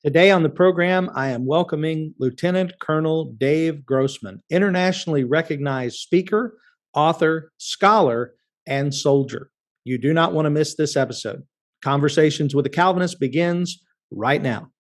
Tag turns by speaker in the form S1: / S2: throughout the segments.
S1: Today on the program, I am welcoming Lieutenant Colonel Dave Grossman, internationally recognized speaker, author, scholar, and soldier. You do not want to miss this episode. Conversations with a Calvinist begins right now.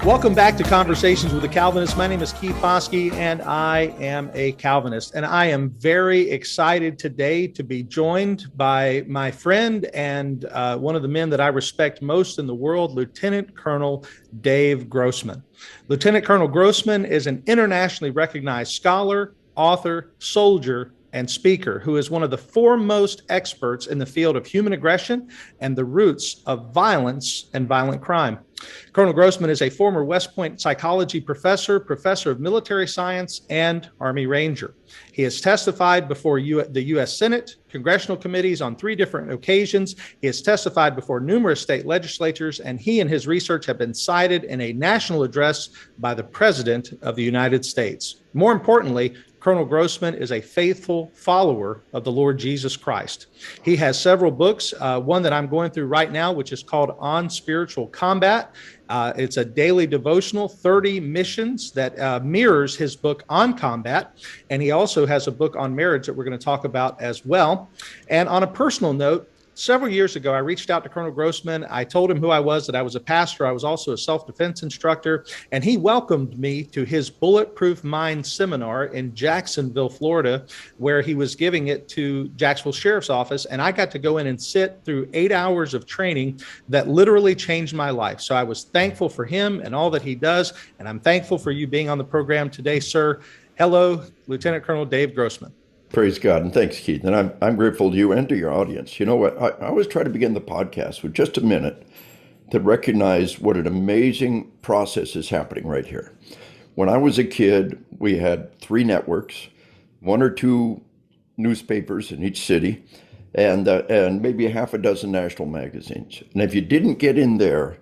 S1: Welcome back to Conversations with a Calvinist. My name is Keith Foskey, and I am a Calvinist. And I am very excited today to be joined by my friend and one of the men that I respect most in the world, Lieutenant Colonel Dave Grossman. Lieutenant Colonel Grossman is an internationally recognized scholar, author, soldier, and speaker who is one of the foremost experts in the field of human aggression and the roots of violence and violent crime. Colonel Grossman is a former West Point psychology professor, professor of military science, and Army Ranger. He has testified before the U.S. Senate, congressional committees on 3 different occasions. He has testified before numerous state legislatures, and he and his research have been cited in a national address by the President of the United States. More importantly, Colonel Grossman is a faithful follower of the Lord Jesus Christ. He has several books, one that I'm going through right now, which is called On Spiritual Combat. It's a daily devotional, 30 missions that mirrors his book on combat. And he also has a book on marriage that we're going to talk about as well. And on a personal note, several years ago, I reached out to Colonel Grossman. I told him who I was, that I was a pastor. I was also a self-defense instructor, and he welcomed me to his Bulletproof Mind seminar in Jacksonville, Florida, where he was giving it to Jacksonville Sheriff's Office. And I got to go in and sit through 8 hours of training that literally changed my life. So I was thankful for him and all that he does. And I'm thankful for you being on the program today, sir. Hello, Lieutenant Colonel Dave Grossman.
S2: Praise God, and thanks, Keith. And I'm grateful to you and to your audience. You know what? I always try to begin the podcast with just a minute to recognize what an amazing process is happening right here. When I was a kid, we had 3 networks, 1 or 2 newspapers in each city, and maybe a half a dozen national magazines. And if you didn't get in there,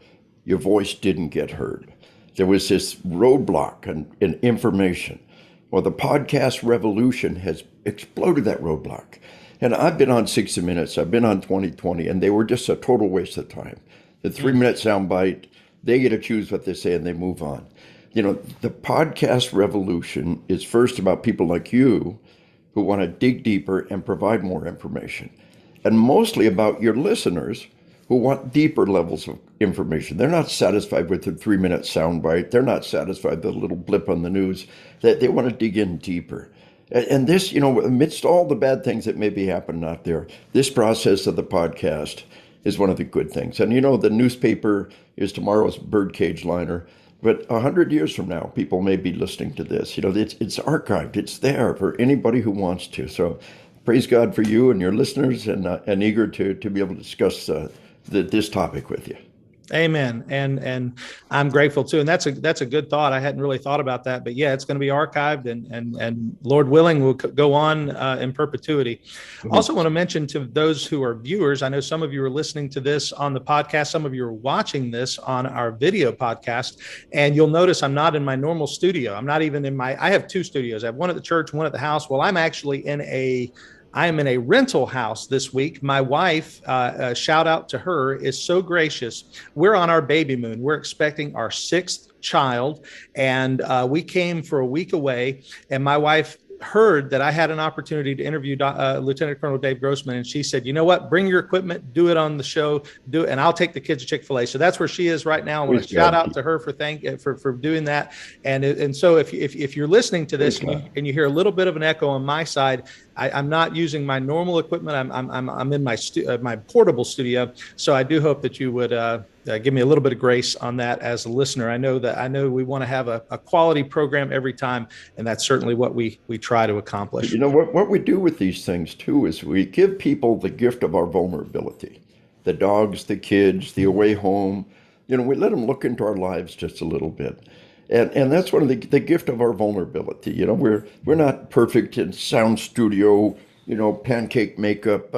S2: your voice didn't get heard. There was this roadblock in information. Well, the podcast revolution has exploded that roadblock. And I've been on 60 Minutes, I've been on 2020, and they were just a total waste of time. The 3-minute soundbite, they get to choose what they say and they move on. You know, the podcast revolution is first about people like you who want to dig deeper and provide more information. And mostly about your listeners who want deeper levels of information. They're not satisfied with the 3-minute soundbite. They're not satisfied with a little blip on the news. They want to dig in deeper. And this, you know, amidst all the bad things that may be happening out there, this process of the podcast is one of the good things. And, you know, the newspaper is tomorrow's birdcage liner. But 100 years from now, people may be listening to this. You know, it's archived. It's there for anybody who wants to. So praise God for you and your listeners, and eager to be able to discuss this topic with you.
S1: Amen. And I'm grateful too. And that's a good thought. I hadn't really thought about that, but yeah, it's going to be archived and Lord willing will go on in perpetuity. Mm-hmm. Also want to mention to those who are viewers, I know some of you are listening to this on the podcast. Some of you are watching this on our video podcast, and you'll notice I'm not in my normal studio. I'm not even I have 2 studios. I have one at the church, one at the house. Well, I'm actually I am in a rental house this week. My wife, shout out to her, is so gracious. We're on our baby moon. We're expecting our 6th child, and we came for a week away, and my wife heard that I had an opportunity to interview Lieutenant Colonel Dave Grossman, and she said, you know what, bring your equipment, do it on the show, and I'll take the kids to Chick-fil-A. So that's where she is right now. I want to shout out to her for doing that. And so if you're listening to this and you hear a little bit of an echo on my side, I'm not using my normal equipment. I'm in my portable studio. So I do hope that you would give me a little bit of grace on that as a listener. I know we want to have a quality program every time, and that's certainly what we try to accomplish.
S2: You know, what we do with these things too is we give people the gift of our vulnerability. The dogs, the kids, the away home. You know, we let them look into our lives just a little bit. And that's one of the gift of our vulnerability. You know, we're not perfect in sound studio, you know, pancake makeup.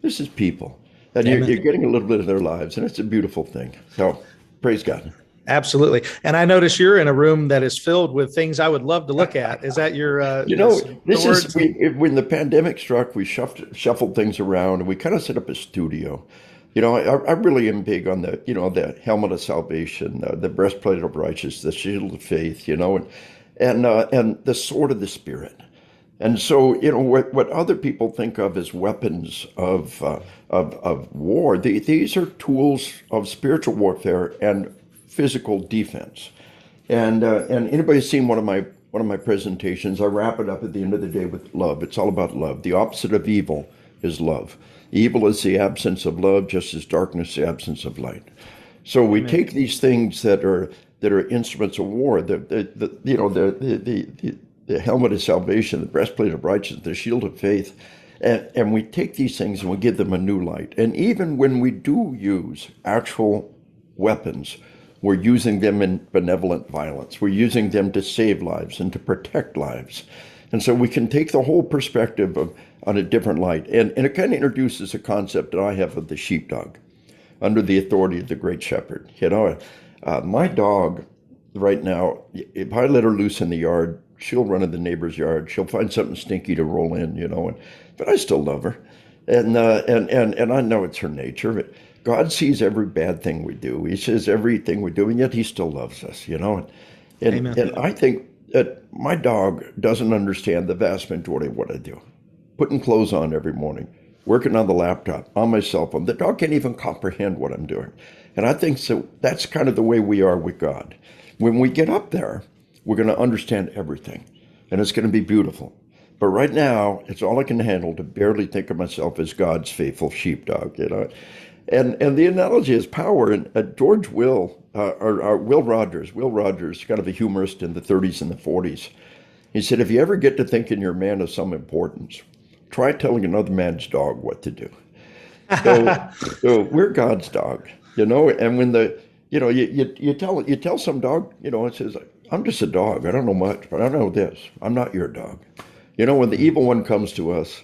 S2: This is people. And you're
S1: Amen.
S2: getting a little bit of their lives, and it's a beautiful thing. So praise God.
S1: Absolutely. And I notice you're in a room that is filled with things I would love to look at. Is that your
S2: This is
S1: swords?
S2: when the pandemic struck, we shuffled things around and we kind of set up a studio. I really am big on the helmet of salvation, the breastplate of righteousness, the shield of faith, and the sword of the spirit. And so, what other people think of as weapons of war, these are tools of spiritual warfare and physical defense. And anybody's seen one of my presentations, I wrap it up at the end of the day with love. It's all about love. The opposite of evil is love. Evil is the absence of love, just as darkness the absence of light. So we
S1: Amen.
S2: take these things that are instruments of war, the helmet of salvation, the breastplate of righteousness, the shield of faith, and we take these things and we give them a new light. And even when we do use actual weapons, we're using them in benevolent violence. We're using them to save lives and to protect lives. And so we can take the whole perspective on a different light. And it kind of introduces a concept that I have of the sheepdog under the authority of the great shepherd. My dog right now, if I let her loose in the yard, she'll run in the neighbor's yard. She'll find something stinky to roll in, but I still love her. And I know it's her nature. God sees every bad thing we do. He says everything we do, and yet he still loves us,
S1: Amen.
S2: And I think that my dog doesn't understand the vast majority of what I do. Putting clothes on every morning, working on the laptop, on my cell phone. The dog can't even comprehend what I'm doing. And I think so that's kind of the way we are with God. When we get up there, we're going to understand everything, and it's going to be beautiful. But right now, it's all I can handle to barely think of myself as God's faithful sheepdog, And the analogy is power. And George Will Rogers, kind of a humorist in the 30s and the 40s, he said, if you ever get to thinking you're a man of some importance, try telling another man's dog what to do. So we're God's dog, and when you tell some dog, it says, I'm just a dog. I don't know much, but I know this. I'm not your dog. When the evil one comes to us,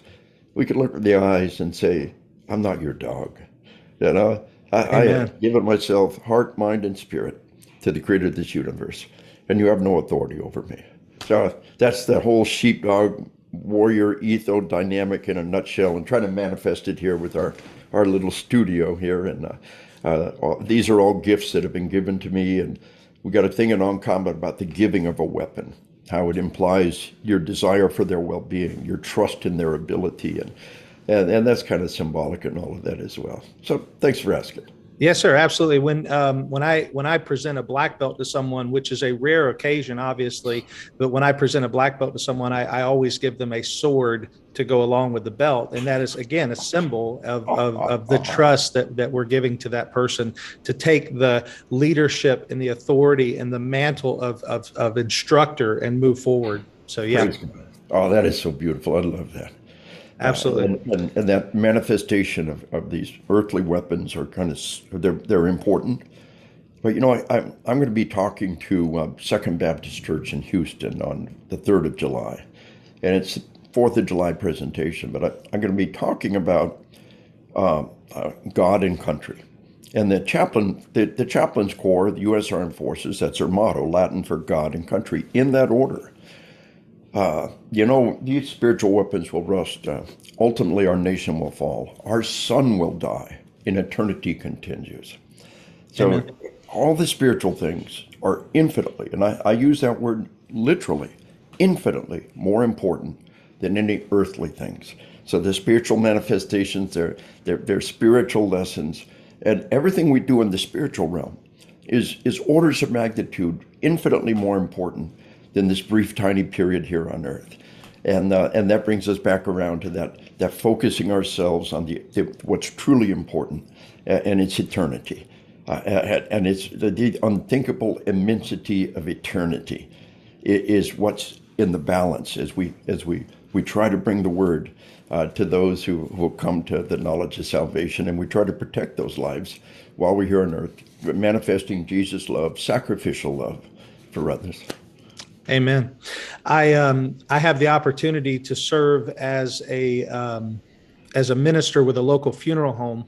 S2: we can look in the eyes and say, I'm not your dog. I have given myself heart, mind, and spirit to the creator of this universe, and you have no authority over me. So that's the whole sheepdog warrior ethos dynamic in a nutshell, and trying to manifest it here with our little studio here. And these are all gifts that have been given to me, and we got a thing in On Combat about the giving of a weapon, how it implies your desire for their well-being, your trust in their ability, and that's kind of symbolic in all of that as well. So thanks for asking.
S1: Yes, sir. Absolutely. When I present a black belt to someone, which is a rare occasion, obviously, but when I present a black belt to someone, I always give them a sword to go along with the belt, and that is again a symbol of the trust that we're giving to that person to take the leadership and the authority and the mantle of instructor and move forward. So yeah,
S2: Praise God. Oh, that is so beautiful. I love that.
S1: absolutely.
S2: And that manifestation of these earthly weapons are they're important. But I'm going to be talking to Second Baptist Church in Houston on the 3rd of July, and it's 4th of July presentation. But I'm going to be talking about God and country, and the chaplain's corps, the U.S. Armed Forces. That's their motto, Latin for God and country, in that order. These spiritual weapons will rust. Ultimately, our nation will fall. Our sun will die, and eternity continues. So
S1: Amen.
S2: all the spiritual things are infinitely, and I use that word literally, infinitely more important than any earthly things. So the spiritual manifestations, they're spiritual lessons, and everything we do in the spiritual realm is orders of magnitude infinitely more important than this brief, tiny period here on earth. And that brings us back around to that focusing ourselves on what's truly important, and it's eternity. And it's the unthinkable immensity of eternity is what's in the balance as we try to bring the word to those who will come to the knowledge of salvation, and we try to protect those lives while we're here on earth, manifesting Jesus' love, sacrificial love for others.
S1: Amen. I have the opportunity to serve as as a minister with a local funeral home.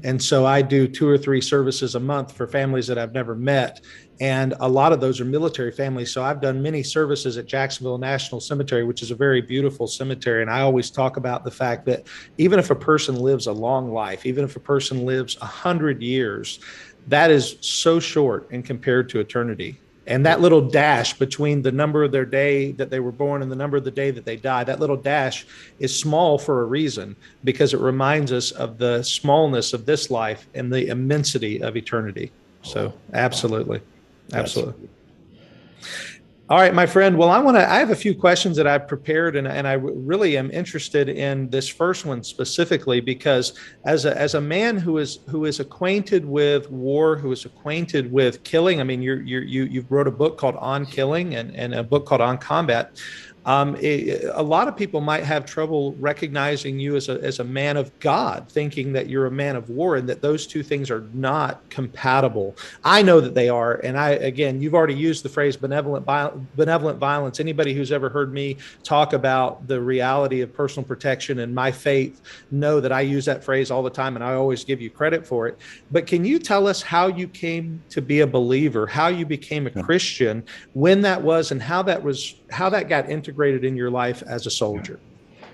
S1: And so I do 2 or 3 services a month for families that I've never met. And a lot of those are military families. So I've done many services at Jacksonville National Cemetery, which is a very beautiful cemetery. And I always talk about the fact that even if a person lives a long life, even if a person lives 100 years, that is so short and compared to eternity. And that little dash between the number of their day that they were born and the number of the day that they die, that little dash is small for a reason, because it reminds us of the smallness of this life and the immensity of eternity. So absolutely. Absolutely. All right, my friend. Well, I have a few questions that I've prepared, and I really am interested in this first one specifically because as a man who is acquainted with war, who is acquainted with killing. I mean, you've wrote a book called On Killing and a book called On Combat. A lot of people might have trouble recognizing you as a man of God, thinking that you're a man of war, and that those two things are not compatible. I know that they are, and again, you've already used the phrase benevolent violence. Anybody who's ever heard me talk about the reality of personal protection and my faith know that I use that phrase all the time, and I always give you credit for it. But can you tell us how you came to be a believer, how you became a Christian, when that was, and how that got integrated in your life as a soldier?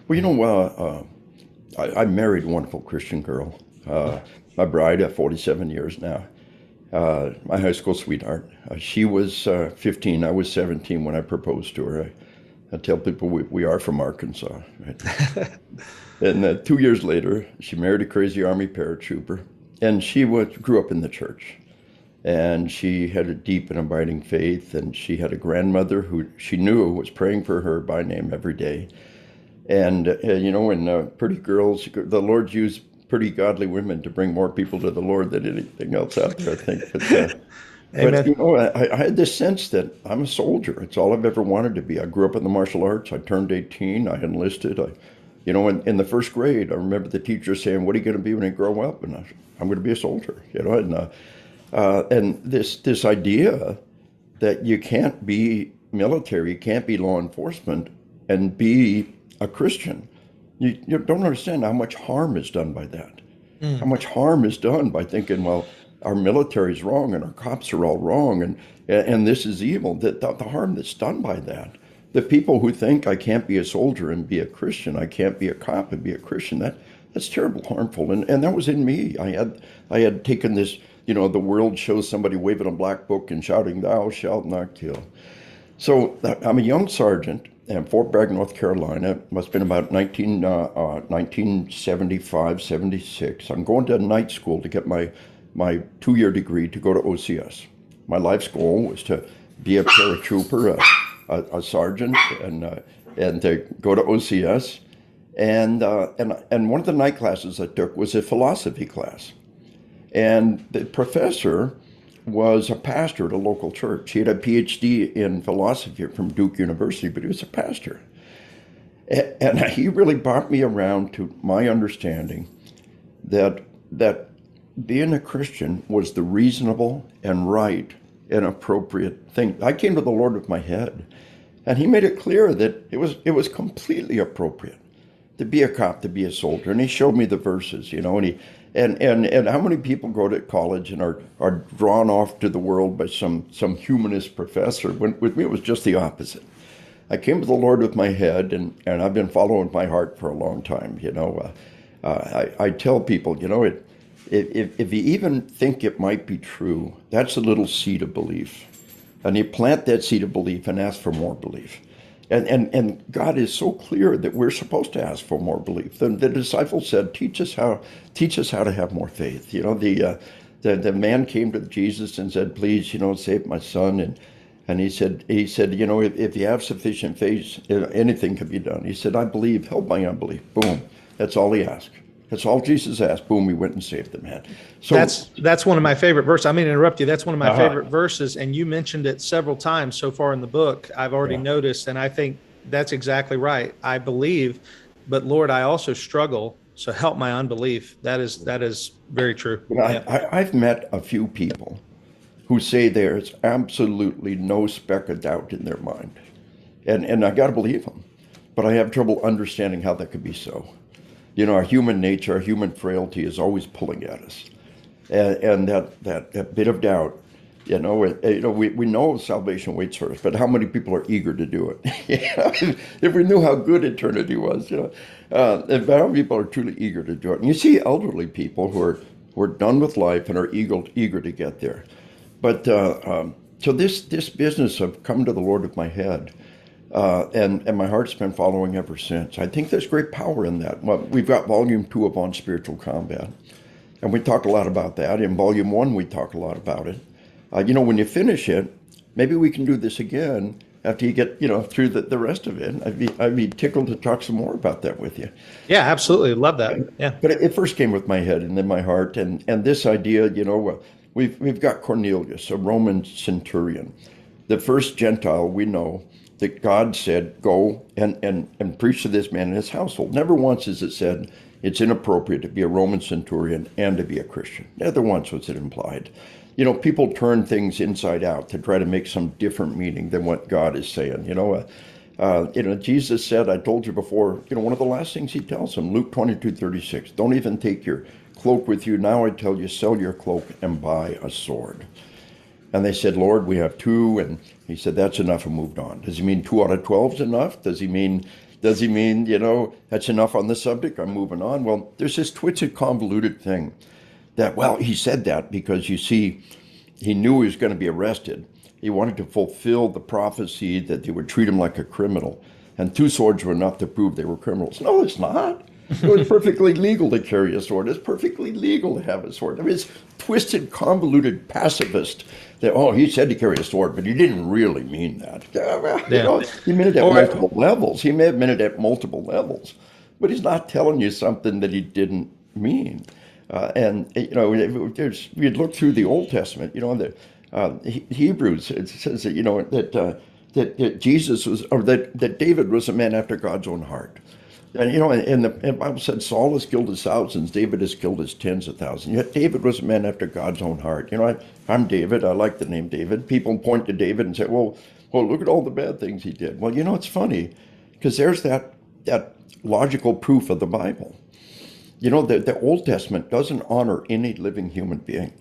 S2: Well, I married a wonderful Christian girl, my bride at 47 years now, my high school sweetheart. She was 15, I was 17 when I proposed to her. I tell people we are from Arkansas, right? And 2 years later, she married a crazy Army paratrooper, and she grew up in the church. And she had a deep and abiding faith, and she had a grandmother who she knew was praying for her by name every day. And, pretty girls, the Lord used pretty godly women to bring more people to the Lord than anything else out there, I think. But I had this sense that I'm a soldier. It's all I've ever wanted to be. I grew up in the martial arts. I turned 18. I enlisted. In the first grade, I remember the teacher saying, "What are you going to be when you grow up?" And I'm going to be a soldier, and this idea that you can't be military, you can't be law enforcement, and be a Christian. You don't understand how much harm is done by that. How much harm is done by thinking, well, our military is wrong and our cops are all wrong, and this is evil. The harm that's done by that. The people who think I can't be a soldier and be a Christian, I can't be a cop and be a Christian, that's terrible, harmful. And that was in me. I had taken this. The world shows somebody waving a black book and shouting, "Thou shalt not kill." So I'm a young sergeant in Fort Bragg, North Carolina. It must have been about 1975, 76. I'm going to night school to get my 2-year degree to go to OCS. My life's goal was to be a paratrooper, a sergeant, and to go to OCS. And one of the night classes I took was a philosophy class. And the professor was a pastor at a local church. He had a PhD in philosophy from Duke University, but he was a pastor. And he really brought me around to my understanding that being a Christian was the reasonable and right and appropriate thing. I came to the Lord with my head, and he made it clear that it was completely appropriate to be a cop, to be a soldier. And he showed me the verses, and how many people go to college and are drawn off to the world by some humanist professor. With me, it was just the opposite. I came to the Lord with my head, and I've been following my heart for a long time. I tell people, if you even think it might be true, that's a little seed of belief. And you plant that seed of belief and ask for more belief. And God is so clear that we're supposed to ask for more belief. The disciples said, teach us how to have more faith. The man came to Jesus and said, "Please, save my son." And he said, if you have sufficient faith, anything can be done. He said, "I believe, help my unbelief." Boom. That's all he asked. That's all Jesus asked. Boom, he went and saved the man. So
S1: that's one of my favorite verses. I mean to interrupt you. That's one of my favorite verses, and you mentioned it several times so far in the book. I've already noticed, and I think that's exactly right. I believe, but Lord, I also struggle. So help my unbelief. That is very true.
S2: I've met a few people who say there's absolutely no speck of doubt in their mind, and I got to believe them, but I have trouble understanding how that could be so. Our human nature, our human frailty is always pulling at us. And that bit of doubt, we know salvation waits for us, but how many people are eager to do it? If we knew how good eternity was, if how many people are truly eager to do it. And you see elderly people who are done with life and are eager to get there. But so this business of come to the Lord with my head, and my heart's been following ever since. I think there's great power in that. Well, we've got volume 2 of On Spiritual Combat, and we talk a lot about that. In volume 1, we talk a lot about it. When you finish it, maybe we can do this again after you get, through the rest of it. I'd be tickled to talk some more about that with you.
S1: Yeah, absolutely. Love that. Yeah.
S2: But it first came with my head and then my heart. And this idea, we've got Cornelius, a Roman centurion, the first Gentile we know that God said, go and preach to this man in his household. Never once is it said it's inappropriate to be a Roman centurion and to be a Christian. Never once was it implied. People turn things inside out to try to make some different meaning than what God is saying. Jesus said, I told you before, one of the last things he tells them, Luke 22:36, don't even take your cloak with you. Now I tell you, sell your cloak and buy a sword. And they said, Lord, we have 2. And he said, that's enough, and moved on. Does he mean 2 out of 12 is enough? Does he mean, that's enough on the subject? I'm moving on. Well, there's this twisted, convoluted thing that, he said that because you see, he knew he was going to be arrested. He wanted to fulfill the prophecy that they would treat him like a criminal. And 2 swords were enough to prove they were criminals. No, it's not. It was perfectly legal to carry a sword. It's perfectly legal to have a sword. I mean, it's twisted, convoluted pacifist that, he said to carry a sword, but he didn't really mean that. He meant it at multiple levels. He may have meant it at multiple levels, but he's not telling you something that he didn't mean. We'd look through the Old Testament, the Hebrews, it says that, that Jesus was, or that David was a man after God's own heart. And the Bible said Saul has killed his thousands, David has killed his tens of thousands. Yet David was a man after God's own heart. I'm David. I like the name David. People point to David and say, well, look at all the bad things he did. Well, it's funny because there's that logical proof of the Bible. The Old Testament doesn't honor any living human being.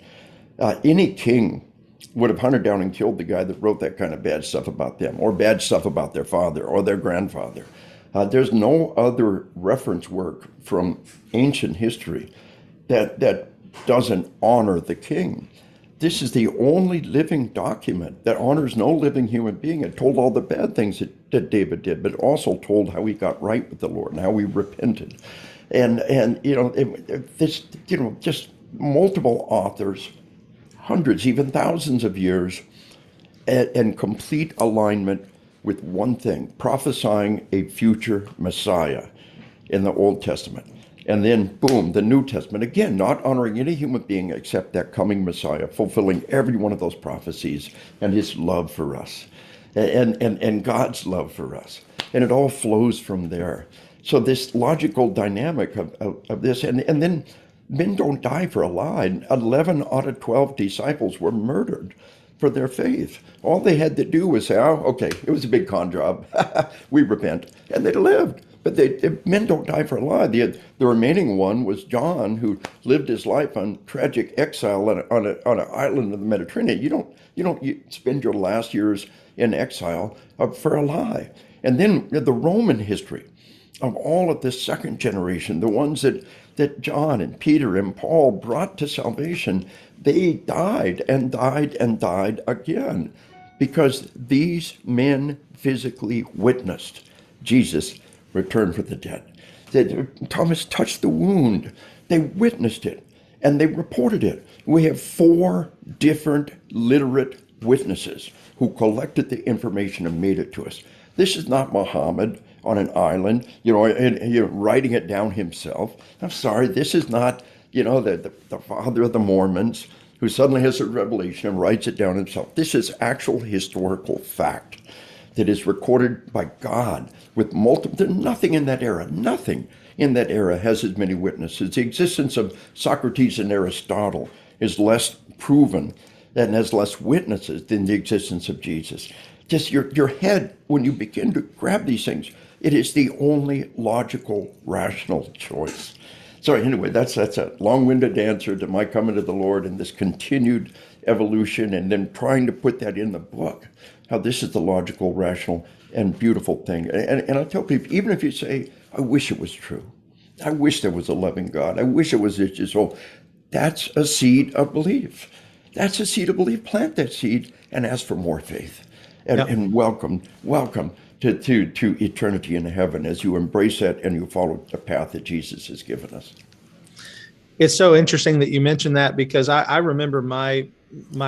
S2: Any king would have hunted down and killed the guy that wrote that kind of bad stuff about them, or bad stuff about their father or their grandfather. There's no other reference work from ancient history that doesn't honor the king. This is the only living document that honors no living human being. It told all the bad things that David did, but also told how he got right with the Lord and how he repented. Just multiple authors, hundreds, even thousands of years, and complete alignment with one thing, prophesying a future Messiah in the Old Testament. And then, boom, the New Testament, again, not honoring any human being except that coming Messiah, fulfilling every one of those prophecies and his love for us and God's love for us. And it all flows from there. So this logical dynamic of this, and then men don't die for a lie. 11 out of 12 disciples were murdered for their faith. All they had to do was say, okay, it was a big con job. We repent. And they lived. But men don't die for a lie. The remaining one was John, who lived his life on tragic exile on an island of the Mediterranean. You don't spend your last years in exile for a lie. And then the Roman history of all of this second generation, the ones that John and Peter and Paul brought to salvation, they died and died and died again because these men physically witnessed Jesus return for the dead. Thomas touched the wound. They witnessed it and they reported it. We have 4 different literate witnesses who collected the information and made it to us. This is not Muhammad on an island, writing it down himself. I'm sorry, this is not, the father of the Mormons who suddenly has a revelation and writes it down himself. This is actual historical fact that is recorded by God with multiple, there's nothing in that era has as many witnesses. The existence of Socrates and Aristotle is less proven and has less witnesses than the existence of Jesus. just your head, when you begin to grab these things, it is the only logical, rational choice. So anyway, that's a long-winded answer to my coming to the Lord and this continued evolution, and then trying to put that in the book, how this is the logical, rational, and beautiful thing. And I tell people, even if you say, I wish it was true. I wish there was a loving God. I wish it was this. So that's a seed of belief. That's a seed of belief. Plant that seed and ask for more faith. And welcome to eternity in heaven as you embrace that and you follow the path that Jesus has given us.
S1: It's so interesting that you mentioned that, because I remember my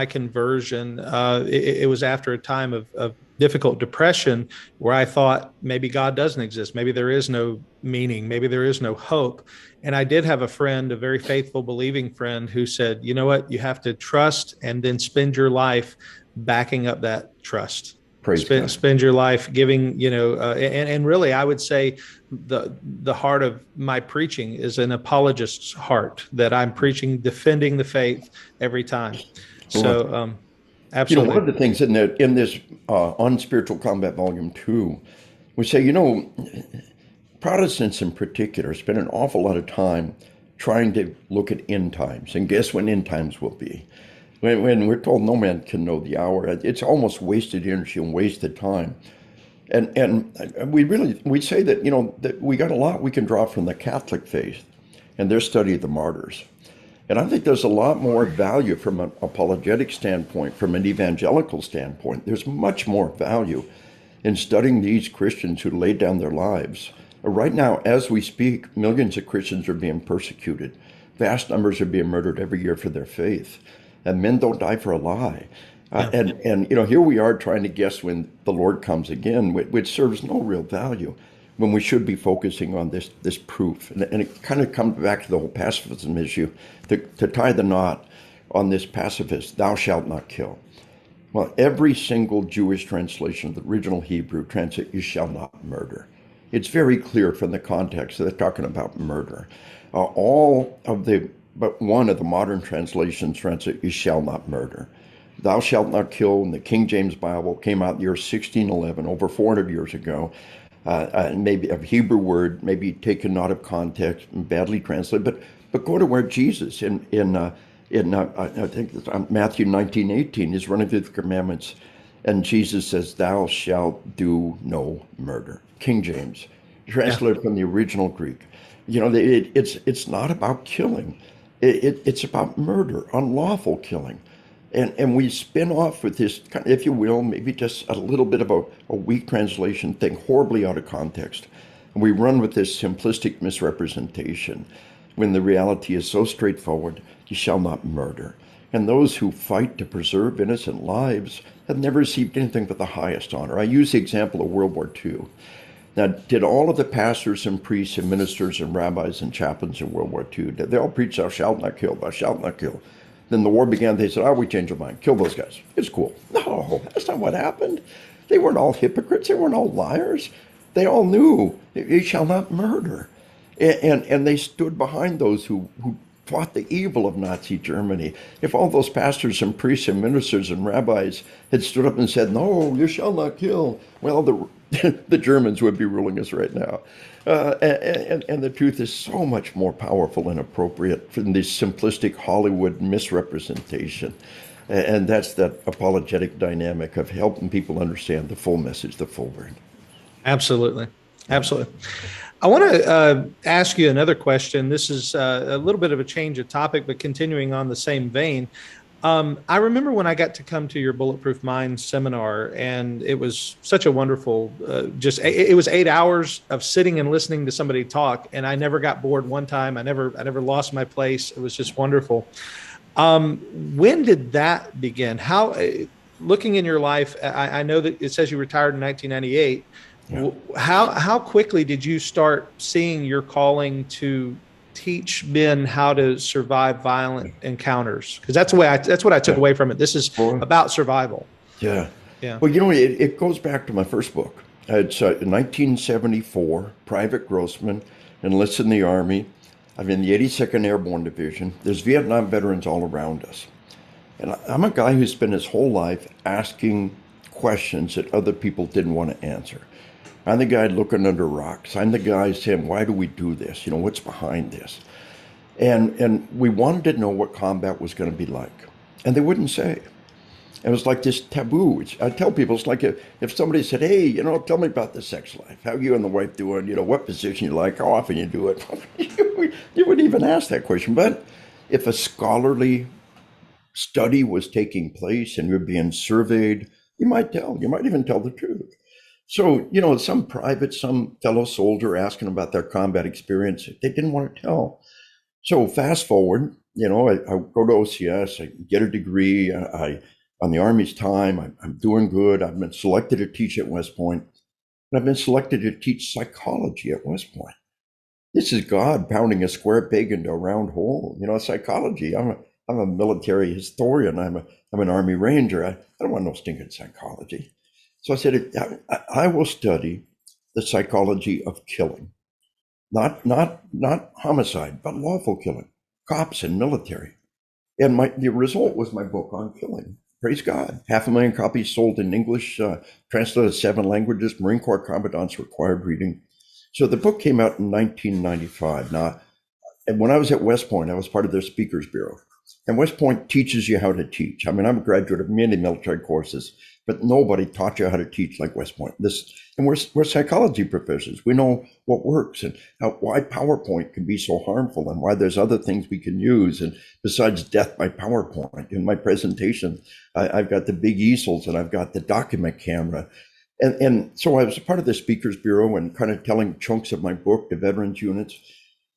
S1: conversion. It was after a time of difficult depression where I thought maybe God doesn't exist. Maybe there is no meaning. Maybe there is no hope. And I did have a friend, a very faithful, believing friend, who said, you know what, you have to trust and then spend your life backing up that trust. Spend your life giving, and really, I would say the heart of my preaching is an apologist's heart, that I'm preaching, defending the faith every time. So, absolutely.
S2: One of the things in this On Spiritual Combat Volume 2, we say, Protestants in particular spend an awful lot of time trying to look at end times and guess when end times will be. When we're told no man can know the hour, it's almost wasted energy and wasted time. And we say that, that we got a lot we can draw from the Catholic faith and their study of the martyrs. And I think there's a lot more value from an apologetic standpoint, from an evangelical standpoint. There's much more value in studying these Christians who laid down their lives. Right now, as we speak, millions of Christians are being persecuted. Vast numbers are being murdered every year for their faith. And men don't die for a lie. And here we are trying to guess when the Lord comes again, which serves no real value, when we should be focusing on this proof. And it kind of comes back to the whole pacifism issue, to tie the knot on this pacifist, thou shalt not kill. Well, every single Jewish translation of the original Hebrew translates, you shall not murder. It's very clear from the context that they're talking about murder. But one of the modern translations translates, you shall not murder. Thou shalt not kill, in the King James Bible, came out in the year 1611, over 400 years ago. Maybe a Hebrew word, maybe taken out of context and badly translated, but go to where Jesus I think it's Matthew 19:18 is running through the commandments, and Jesus says, "Thou shalt do no murder." King James, translated from the original Greek. It's not about killing. It's about murder, unlawful killing. And we spin off with this, if you will, maybe just a little bit of a weak translation thing, horribly out of context. And we run with this simplistic misrepresentation when the reality is so straightforward, you shall not murder. And those who fight to preserve innocent lives have never received anything but the highest honor. I use the example of World War II. Now, did all of the pastors and priests and ministers and rabbis and chaplains in World War II, did they all preach, thou shalt not kill, thou shalt not kill? Then the war began, they said, we changed our mind, kill those guys. It's cool. No, that's not what happened. They weren't all hypocrites, they weren't all liars. They all knew, you shall not murder. And they stood behind those who fought the evil of Nazi Germany. If all those pastors and priests and ministers and rabbis had stood up and said, no, you shall not kill, well, the Germans would be ruling us right now. And the truth is so much more powerful and appropriate from this simplistic Hollywood misrepresentation. And that's that apologetic dynamic of helping people understand the full message, the full word. Absolutely.
S1: Absolutely. I want to ask you another question. This is a little bit of a change of topic, but continuing on the same vein. I remember when I got to come to your Bulletproof Mind seminar, and it was such a wonderful, it was 8 hours of sitting and listening to somebody talk, and I never got bored one time. I never lost my place. It was just wonderful. When did that begin? How, looking in your life, I know that it says you retired in 1998. Yeah. How quickly did you start seeing your calling to teach men how to survive violent encounters? Because that's what I took away from it. This is about survival.
S2: Yeah. Well, it goes back to my first book. It's 1974, Private Grossman, enlisted in the Army. I'm in the 82nd Airborne Division. There's Vietnam veterans all around us. And I'm a guy who spent his whole life asking questions that other people didn't want to answer. I'm the guy looking under rocks. I'm the guy saying, why do we do this? What's behind this? And we wanted to know what combat was going to be like. And they wouldn't say. It was like this taboo. I tell people, it's like if somebody said, hey, tell me about the sex life. How you and the wife doing? What position you like? How often you do it? You wouldn't even ask that question. But if a scholarly study was taking place and you're being surveyed, you might tell. You might even tell the truth. So, some fellow soldier asking about their combat experience, they didn't want to tell. So fast forward, I go to OCS, I get a degree, on the Army's time, I'm doing good. I've been selected to teach at West Point, and I've been selected to teach psychology at West Point. This is God pounding a square peg into a round hole. Psychology. I'm a military historian. I'm an Army Ranger. I don't want no stinking psychology. So I said, I will study the psychology of killing, not homicide, but lawful killing, cops and military. And the result was my book on killing. Praise God. 500,000 copies sold in English, translated to 7 languages, Marine Corps commandants required reading. So the book came out in 1995. Now, and when I was at West Point, I was part of their Speakers Bureau. And West Point teaches you how to teach. I mean, I'm a graduate of many military courses, but nobody taught you how to teach like West Point. And we're psychology professors. We know what works and why PowerPoint can be so harmful and why there's other things we can use. And besides death by PowerPoint, in my presentation, I've got the big easels and I've got the document camera. And so I was a part of the Speakers Bureau and kind of telling chunks of my book to veterans units.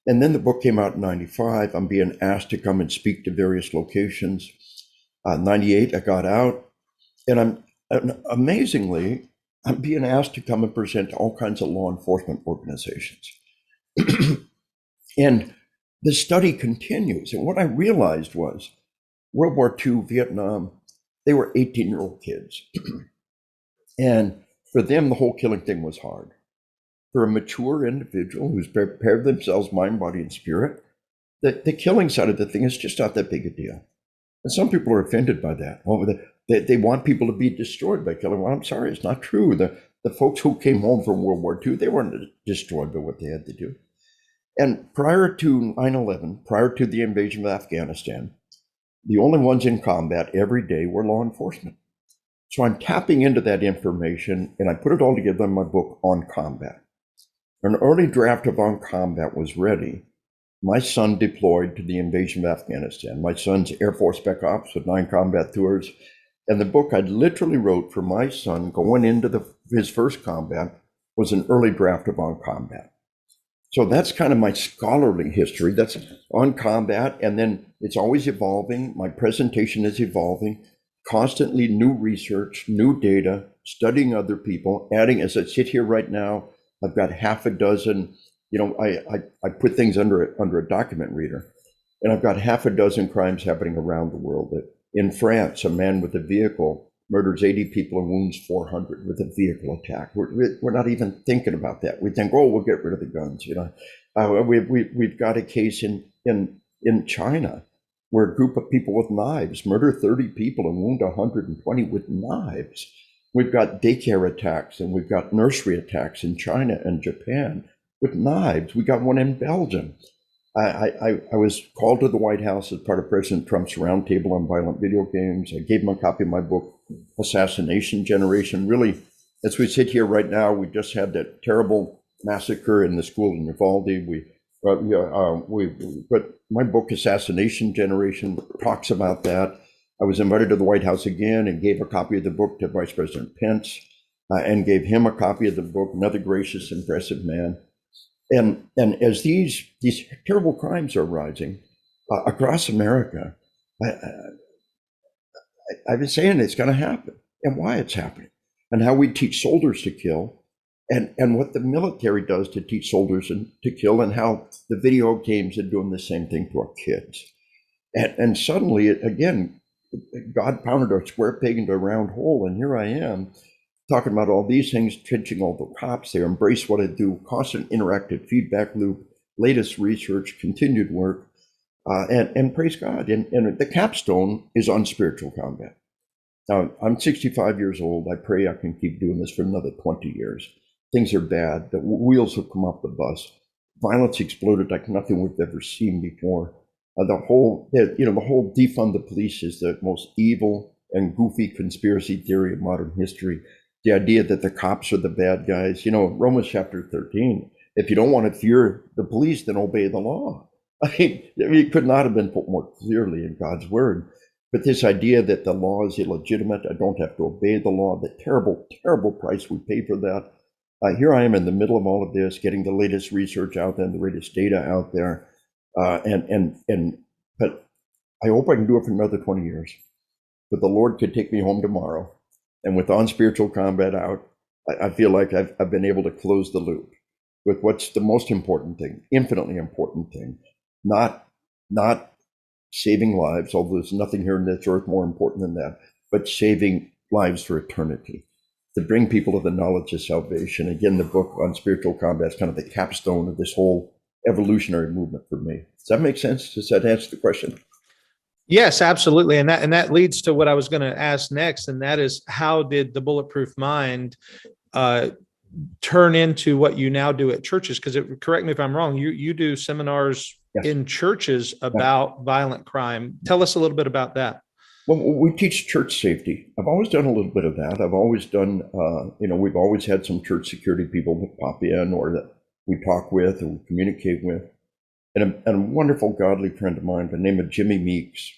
S2: And then the book came out in 95. I'm being asked to come and speak to various locations. 98, I got out. And amazingly, I'm being asked to come and present to all kinds of law enforcement organizations. And the study continues. And what I realized was World War II, Vietnam, they were 18-year-old kids. And for them, the whole killing thing was hard. For a mature individual who's prepared themselves, mind, body, and spirit, the killing side of the thing is just not that big a deal. And some people are offended by that. Well, they want people to be destroyed by killing. Well, I'm sorry, it's not true. The folks who came home from World War II, they weren't destroyed by what they had to do. And prior to 9/11, prior to the invasion of Afghanistan, the only ones in combat every day were law enforcement. So I'm tapping into that information, and I put it all together in my book, On Combat. An early draft of On Combat was ready. My son deployed to the invasion of Afghanistan. My son's Air Force Spec Ops with 9 combat tours. And the book I literally wrote for my son going into his first combat was an early draft of On Combat. So that's kind of my scholarly history. That's On Combat. And then it's always evolving. My presentation is evolving. Constantly new research, new data, studying other people, adding, as I sit here right now, I've got half a dozen, I put things under a document reader, and I've got half a dozen crimes happening around the world. In France, a man with a vehicle murders 80 people and wounds 400 with a vehicle attack. We're not even thinking about that. We think, we'll get rid of the guns. We've got a case in China where a group of people with knives murder 30 people and wound 120 with knives. We've got daycare attacks and we've got nursery attacks in China and Japan with knives. We got one in Belgium. I was called to the White House as part of President Trump's roundtable on violent video games. I gave him a copy of my book, Assassination Generation. Really, as we sit here right now, we just had that terrible massacre in the school in Uvalde. But my book, Assassination Generation, talks about that. I was invited to the White House again and gave a copy of the book to Vice President Pence and gave him a copy of the book, another gracious, impressive man. And as these terrible crimes are rising across America, I've been saying it's going to happen and why it's happening and how we teach soldiers to kill and what the military does to teach soldiers to kill and how the video games are doing the same thing to our kids. And suddenly, again, God pounded a square peg into a round hole, and here I am talking about all these things, teaching all the cops. They embrace what I do, constant interactive feedback loop, latest research, continued work, and praise God. And the capstone is on spiritual combat. I'm 65 years old. I pray I can keep doing this for another 20 years. Things are bad. The wheels have come off the bus. Violence exploded like nothing we've ever seen before. The whole defund the police is the most evil and goofy conspiracy theory of modern history. The idea that the cops are the bad guys. Romans chapter 13. If you don't want to fear the police, then obey the law. It could not have been put more clearly in God's word. But this idea that the law is illegitimate, I don't have to obey the law, the terrible, terrible price we pay for that. Here I am in the middle of all of this, getting the latest research out there, the latest data out there, but I hope I can do it for another 20 years. But the Lord could take me home tomorrow, and with On Spiritual Combat out, I feel like I've been able to close the loop with what's the most important thing, infinitely important thing, not saving lives, although there's nothing here on this earth more important than that, but saving lives for eternity, to bring people to the knowledge of salvation. Again, the book On Spiritual Combat is kind of the capstone of this whole evolutionary movement for me. Does that make sense? Does that answer the question?
S1: Yes, absolutely. And that leads to what I was going to ask next. And that is, how did the Bulletproof Mind turn into what you now do at churches? Because correct me if I'm wrong, you do seminars in churches about violent crime. Tell us a little bit about that.
S2: Well, we teach church safety. I've always done a little bit of that. I've always done, we've always had some church security people that pop in or that we talk with or we communicate with. And a wonderful godly friend of mine by the name of Jimmy Meeks,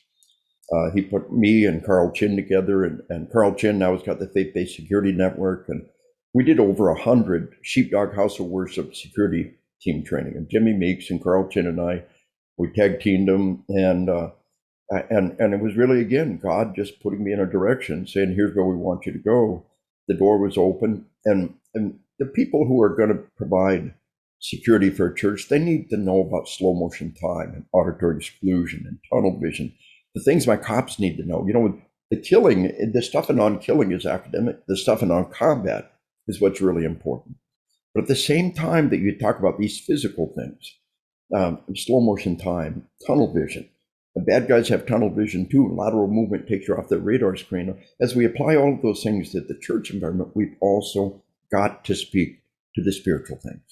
S2: he put me and Carl Chin together, and Carl Chin now has got the Faith-Based Security Network. And we did over 100 Sheepdog House of Worship security team training. And Jimmy Meeks and Carl Chin and I, we tag teamed them, and it was really, again, God just putting me in a direction, saying, here's where we want you to go. The door was open, and the people who are going to provide security for a church, they need to know about slow motion time and auditory exclusion and tunnel vision, the things my cops need to know. The killing, the stuff in on-killing is academic. The stuff in on-combat is what's really important. But at the same time that you talk about these physical things, slow motion time, tunnel vision, the bad guys have tunnel vision too. Lateral movement takes you off the radar screen. As we apply all of those things to the church environment, we've also got to speak to the spiritual things.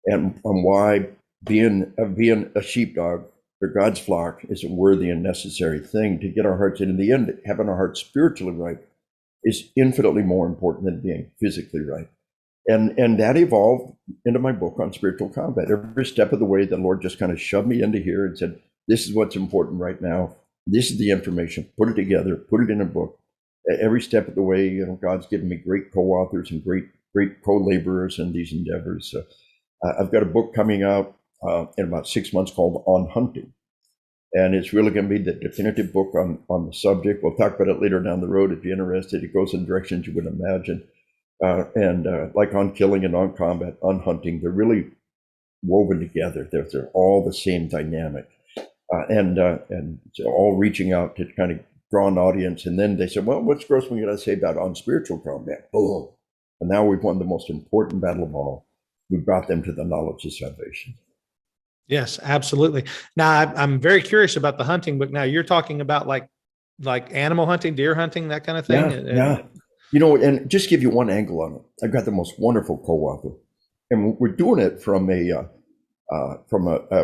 S2: And why being a sheepdog for God's flock is a worthy and necessary thing to get our hearts in. In the end, having our hearts spiritually right is infinitely more important than being physically right. And that evolved into my book On Spiritual Combat. Every step of the way, the Lord just kind of shoved me into here and said, this is what's important right now. This is the information. Put it together. Put it in a book. Every step of the way, God's given me great co-authors and great co-laborers in these endeavors. I've got a book coming out in about 6 months called On Hunting. And it's really going to be the definitive book on the subject. We'll talk about it later down the road if you're interested. It goes in directions you would imagine. Like on killing and on combat, on hunting, they're really woven together. They're all the same dynamic. And so all reaching out to kind of draw an audience. And then they said, well, what's Grossman going to say about on spiritual combat? Boom. And now we've won the most important battle of all. We brought them to the knowledge of salvation.
S1: Yes, absolutely. Now, I'm very curious about the hunting book. Now, you're talking about like animal hunting, deer hunting, that kind of thing?
S2: Yeah. And just give you one angle on it. I've got the most wonderful co-author. And we're doing it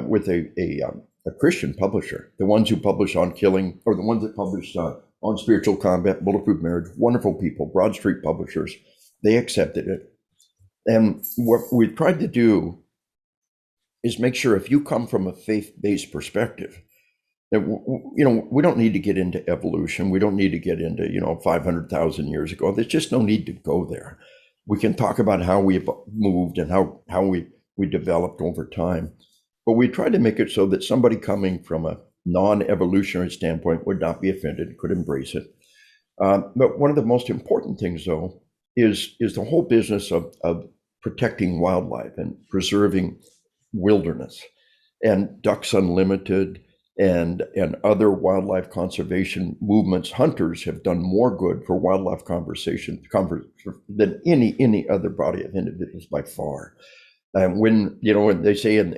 S2: with a Christian publisher, the ones who publish On Killing, or the ones that publish On Spiritual Combat, Bulletproof Marriage, wonderful people, Broad Street publishers. They accepted it. And what we tried to do is make sure if you come from a faith-based perspective, that, we don't need to get into evolution. We don't need to get into, 500,000 years ago. There's just no need to go there. We can talk about how we've moved and how we developed over time. But we tried to make it so that somebody coming from a non-evolutionary standpoint would not be offended, could embrace it. But one of the most important things, though, is the whole business of protecting wildlife and preserving wilderness. And Ducks Unlimited and other wildlife conservation movements, hunters have done more good for wildlife conservation than any other body of individuals by far. And when they say in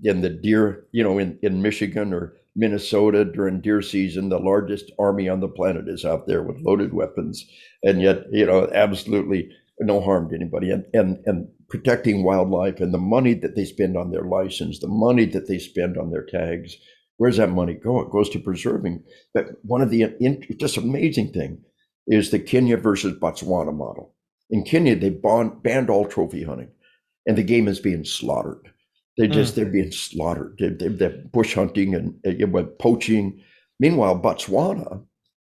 S2: the deer, in Michigan or Minnesota during deer season. The largest army on the planet is out there with loaded weapons, and yet, absolutely no harm to anybody. And protecting wildlife, and the money that they spend on their license, the money that they spend on their tags, where's that money go? It goes to preserving. But one of the just amazing thing is the Kenya versus Botswana model. In Kenya, they banned all trophy hunting, and the game is being slaughtered. They're being slaughtered. They're bush hunting and poaching. Meanwhile, Botswana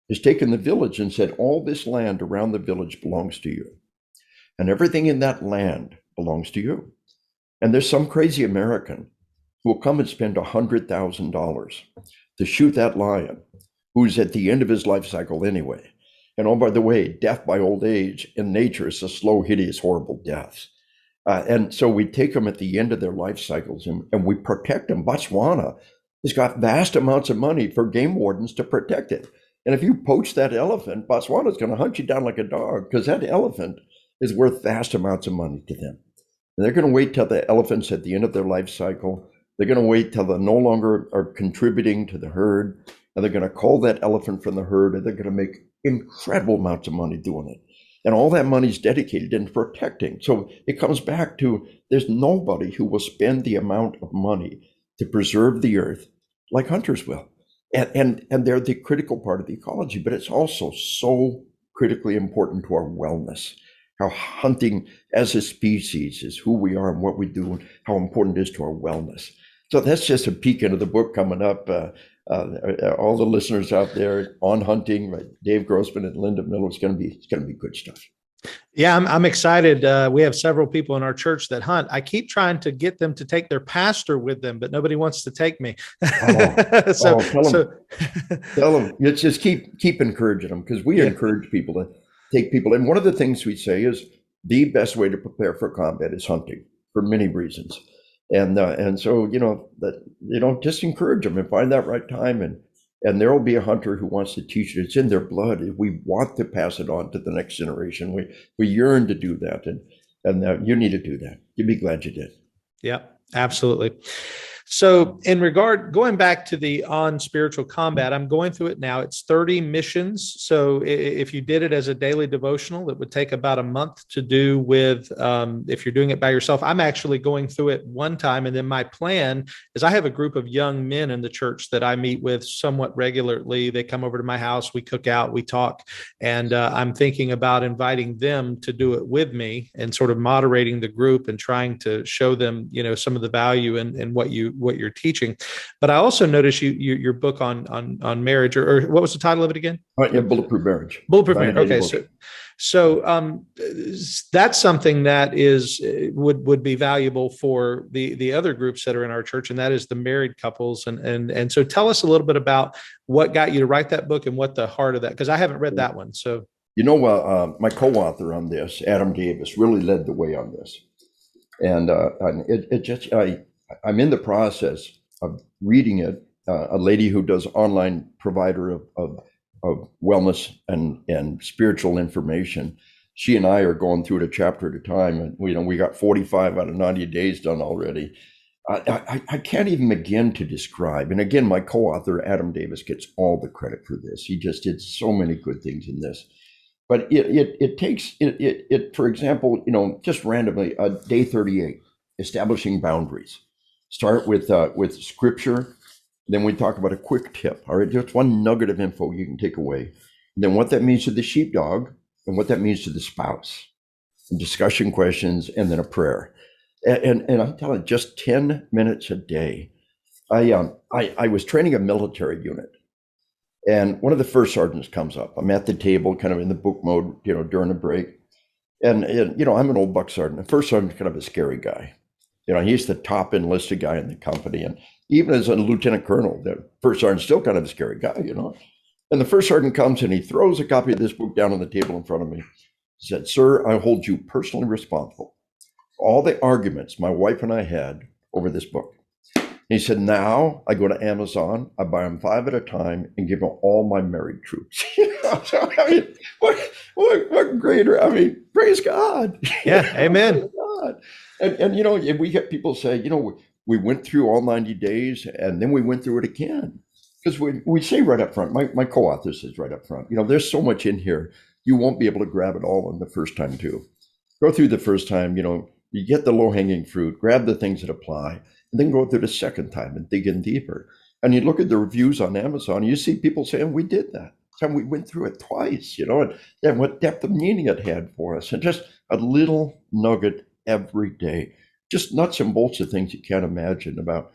S2: has taken the village and said, all this land around the village belongs to you. And everything in that land belongs to you. And there's some crazy American who will come and spend $100,000 to shoot that lion, who's at the end of his life cycle anyway. And oh, by the way, death by old age in nature is a slow, hideous, horrible death. And so we take them at the end of their life cycles and we protect them. Botswana has got vast amounts of money for game wardens to protect it. And if you poach that elephant, Botswana's going to hunt you down like a dog, because that elephant is worth vast amounts of money to them. And they're going to wait till the elephant's at the end of their life cycle. They're going to wait till they no longer are contributing to the herd. And they're going to cull that elephant from the herd, and they're going to make incredible amounts of money doing it. And all that money is dedicated into protecting. So it comes back to, there's nobody who will spend the amount of money to preserve the earth like hunters will. And they're the critical part of the ecology, but it's also so critically important to our wellness. How hunting as a species is who we are and what we do, and how important it is to our wellness. So that's just a peek into the book coming up. All the listeners out there on hunting, right? Dave Grossman and Linda Miller, it's going to be good stuff.
S1: Yeah, I'm excited. We have several people in our church that hunt. I keep trying to get them to take their pastor with them, but nobody wants to take me.
S2: Tell them. Let's just keep encouraging them, because we encourage people to take people. And one of the things we say is the best way to prepare for combat is hunting, for many reasons. And so just encourage them and find that right time, and there will be a hunter who wants to teach it. It's in their blood. We want to pass it on to the next generation. We yearn to do that, and you need to do that. You'd be glad you did.
S1: Yeah, absolutely. So going back to the On Spiritual Combat, I'm going through it now. It's 30 missions. So if you did it as a daily devotional, it would take about a month to do with, if you're doing it by yourself. I'm actually going through it one time. And then my plan is, I have a group of young men in the church that I meet with somewhat regularly. They come over to my house, we cook out, we talk, and I'm thinking about inviting them to do it with me and sort of moderating the group and trying to show them, some of the value in what you're teaching. But I also noticed your book on marriage, or what was the title of it again?
S2: Bulletproof Marriage.
S1: Bulletproof Marriage. Okay, so that's something that would be valuable for the other groups that are in our church, and that is the married couples. And so tell us a little bit about what got you to write that book and what the heart of that, because I haven't read that one. So
S2: my co-author on this, Adam Davis, really led the way on this, and I'm in the process of reading it. A lady who does online provider of wellness and spiritual information. She and I are going through it a chapter at a time, and we got 45 out of 90 days done already. I can't even begin to describe. And again, my co-author Adam Davis gets all the credit for this. He just did so many good things in this. But it takes for example, just randomly, day 38, establishing boundaries. Start with scripture. Then we talk about a quick tip. All right, just one nugget of info you can take away. And then what that means to the sheepdog and what that means to the spouse. And discussion questions, and then a prayer. And I'm telling you, just 10 minutes a day. I was training a military unit, and one of the first sergeants comes up. I'm at the table, kind of in the book mode, during a break. And I'm an old buck sergeant. The first sergeant's kind of a scary guy. He's the top enlisted guy in the company. And even as a lieutenant colonel, the first sergeant's still kind of a scary guy, And the first sergeant comes and he throws a copy of this book down on the table in front of me. He said, "Sir, I hold you personally responsible for all the arguments my wife and I had over this book." And he said, "Now I go to Amazon, I buy them 5 at a time and give them all my married troops." So, what greater, praise God.
S1: Yeah, amen.
S2: God. And we get people say, we went through all 90 days and then we went through it again. because we say right up front, my co-author says right up front, there's so much in here, you won't be able to grab it all on the first time too. Go through the first time, you get the low-hanging fruit, grab the things that apply, and then go through the second time and dig in deeper. And you look at the reviews on Amazon, you see people saying, we did that. And we went through it twice, and what depth of meaning it had for us. And just a little nugget every day. Just nuts and bolts of things you can't imagine about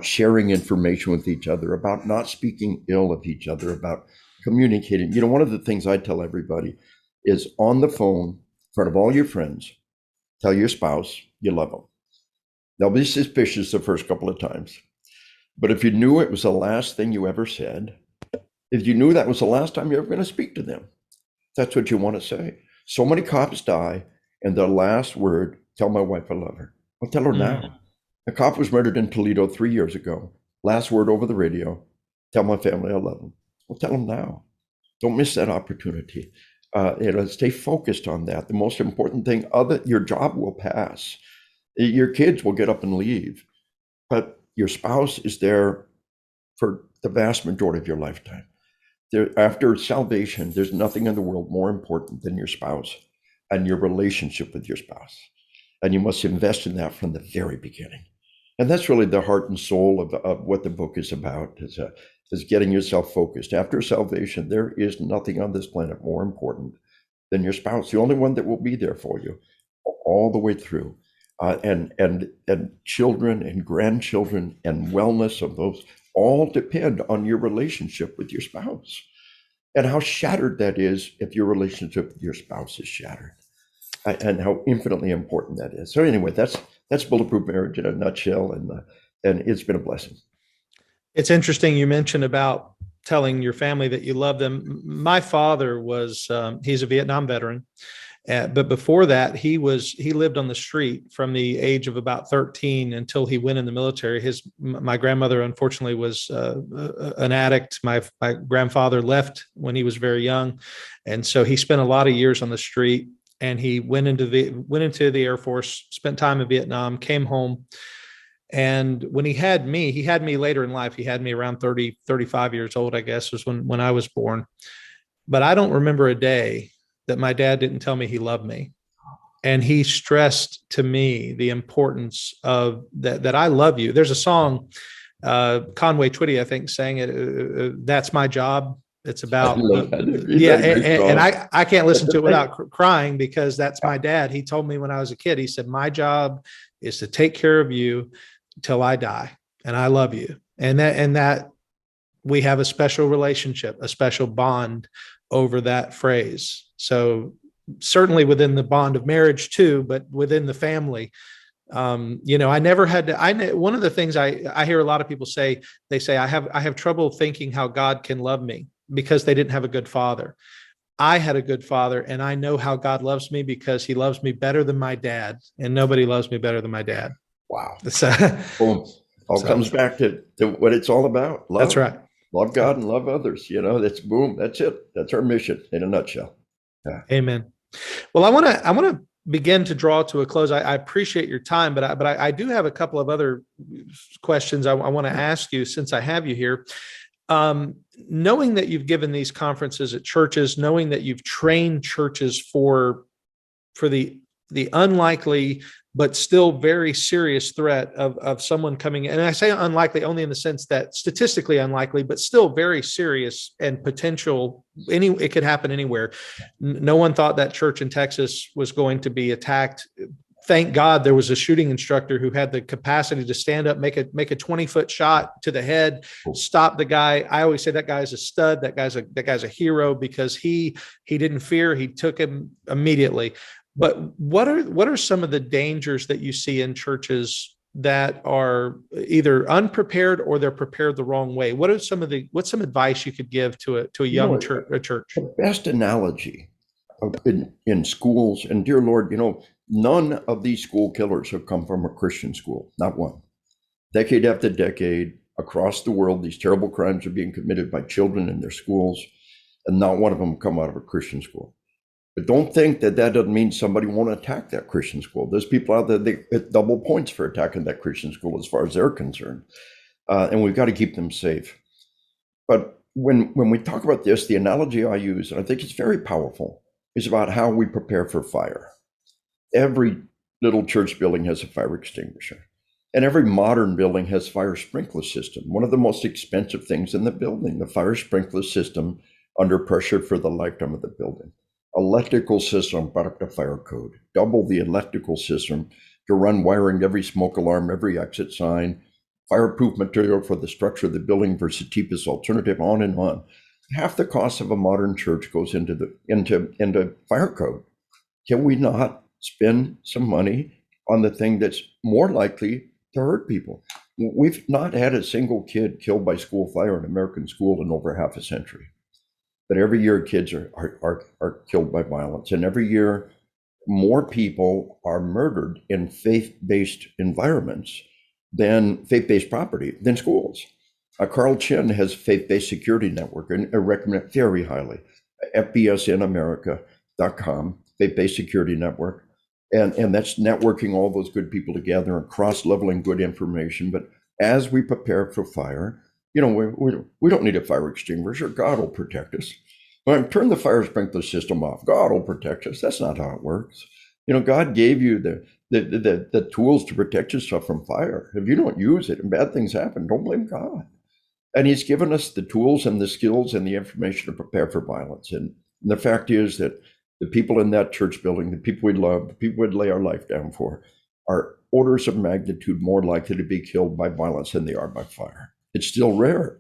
S2: sharing information with each other, about not speaking ill of each other, about communicating. One of the things I tell everybody is on the phone, in front of all your friends, tell your spouse you love them. They'll be suspicious the first couple of times. But if you knew it was the last thing you ever said, if you knew that was the last time you're ever going to speak to them, that's what you want to say. So many cops die, and their last word, tell my wife I love her. Well, tell her now. A cop was murdered in Toledo 3 years ago. Last word over the radio, tell my family I love them. Well, tell them now. Don't miss that opportunity. Stay focused on that. The most important thing, your job will pass. Your kids will get up and leave. But your spouse is there for the vast majority of your lifetime. After salvation, there's nothing in the world more important than your spouse and your relationship with your spouse. And you must invest in that from the very beginning. And that's really the heart and soul of what the book is about, is getting yourself focused. After salvation, there is nothing on this planet more important than your spouse, the only one that will be there for you all the way through. And children and grandchildren and wellness of those all depend on your relationship with your spouse, and how shattered that is if your relationship with your spouse is shattered, and how infinitely important that is. So anyway, that's Bulletproof Marriage in a nutshell, and it's been a blessing.
S1: It's interesting you mentioned about telling your family that you love them. My father was he's a Vietnam veteran. But before that, he lived on the street from the age of about 13 until he went in the military. My grandmother, unfortunately, was an addict. My grandfather left when he was very young, and so he spent a lot of years on the street. And he went into the Air Force, spent time in Vietnam, came home. And when he had me later in life. He had me around 30, 35 years old, I guess, was when I was born. But I don't remember a day that my dad didn't tell me he loved me. And he stressed to me the importance of that I love you. There's a song, Conway Twitty, I think, sang it. That's my job. It's about, and I can't listen to it without crying, because that's my dad. He told me when I was a kid, he said, my job is to take care of you till I die. And I love you. And that we have a special relationship, a special bond over that phrase. So certainly within the bond of marriage too, but within the family, I never had to, one of the things I hear a lot of people say, they say, I have trouble thinking how God can love me because they didn't have a good father. I had a good father, and I know how God loves me because he loves me better than my dad, and nobody loves me better than my dad.
S2: Wow.
S1: So,
S2: comes back to what it's all about. Love.
S1: That's right.
S2: Love God and love others. That's it. That's our mission in a nutshell. Yeah.
S1: Amen. Well, I want to begin to draw to a close. I appreciate your time, but I do have a couple of other questions I want to ask you since I have you here. Knowing that you've given these conferences at churches, knowing that you've trained churches for the unlikely but still very serious threat of someone coming in. And I say unlikely only in the sense that statistically unlikely, but still very serious and potential. It could happen anywhere. No one thought that church in Texas was going to be attacked. Thank God there was a shooting instructor who had the capacity to stand up, make a 20-foot shot to the head, stop the guy. I always say that guy is a stud. That guy's a hero, because he didn't fear. He took him immediately. But what are some of the dangers that you see in churches that are either unprepared or they're prepared the wrong way? What's some advice you could give to a young church?
S2: The best analogy in schools, and dear Lord, none of these school killers have come from a Christian school, not one. Decade after decade, across the world, these terrible crimes are being committed by children in their schools, and not one of them come out of a Christian school. But don't think that doesn't mean somebody won't attack that Christian school. There's people out there that get double points for attacking that Christian school as far as they're concerned. And we've got to keep them safe. But when we talk about this, the analogy I use, and I think it's very powerful, is about how we prepare for fire. Every little church building has a fire extinguisher. And every modern building has fire sprinkler system. One of the most expensive things in the building, the fire sprinkler system under pressure for the lifetime of the building. Electrical system brought up to fire code, double the electrical system to run wiring, every smoke alarm, every exit sign, fireproof material for the structure of the building versus cheapest alternative, on and on. Half the cost of a modern church goes into fire code. Can we not spend some money on the thing that's more likely to hurt people? We've not had a single kid killed by school fire in American school in over half a century. But every year kids are killed by violence. And every year more people are murdered in faith-based environments than faith-based property than schools. Carl Chin has faith-based security network, and I recommend it very highly. fbsinamerica.com, faith-based security network. And that's networking all those good people together and cross-leveling good information. But as we prepare for fire, we don't need a fire extinguisher. God will protect us. Turn the fire sprinkler system off. God will protect us. That's not how it works. God gave you the tools to protect yourself from fire. If you don't use it and bad things happen, don't blame God. And he's given us the tools and the skills and the information to prepare for violence. And the fact is that the people in that church building, the people we love, the people we'd lay our life down for, are orders of magnitude more likely to be killed by violence than they are by fire. It's still rare,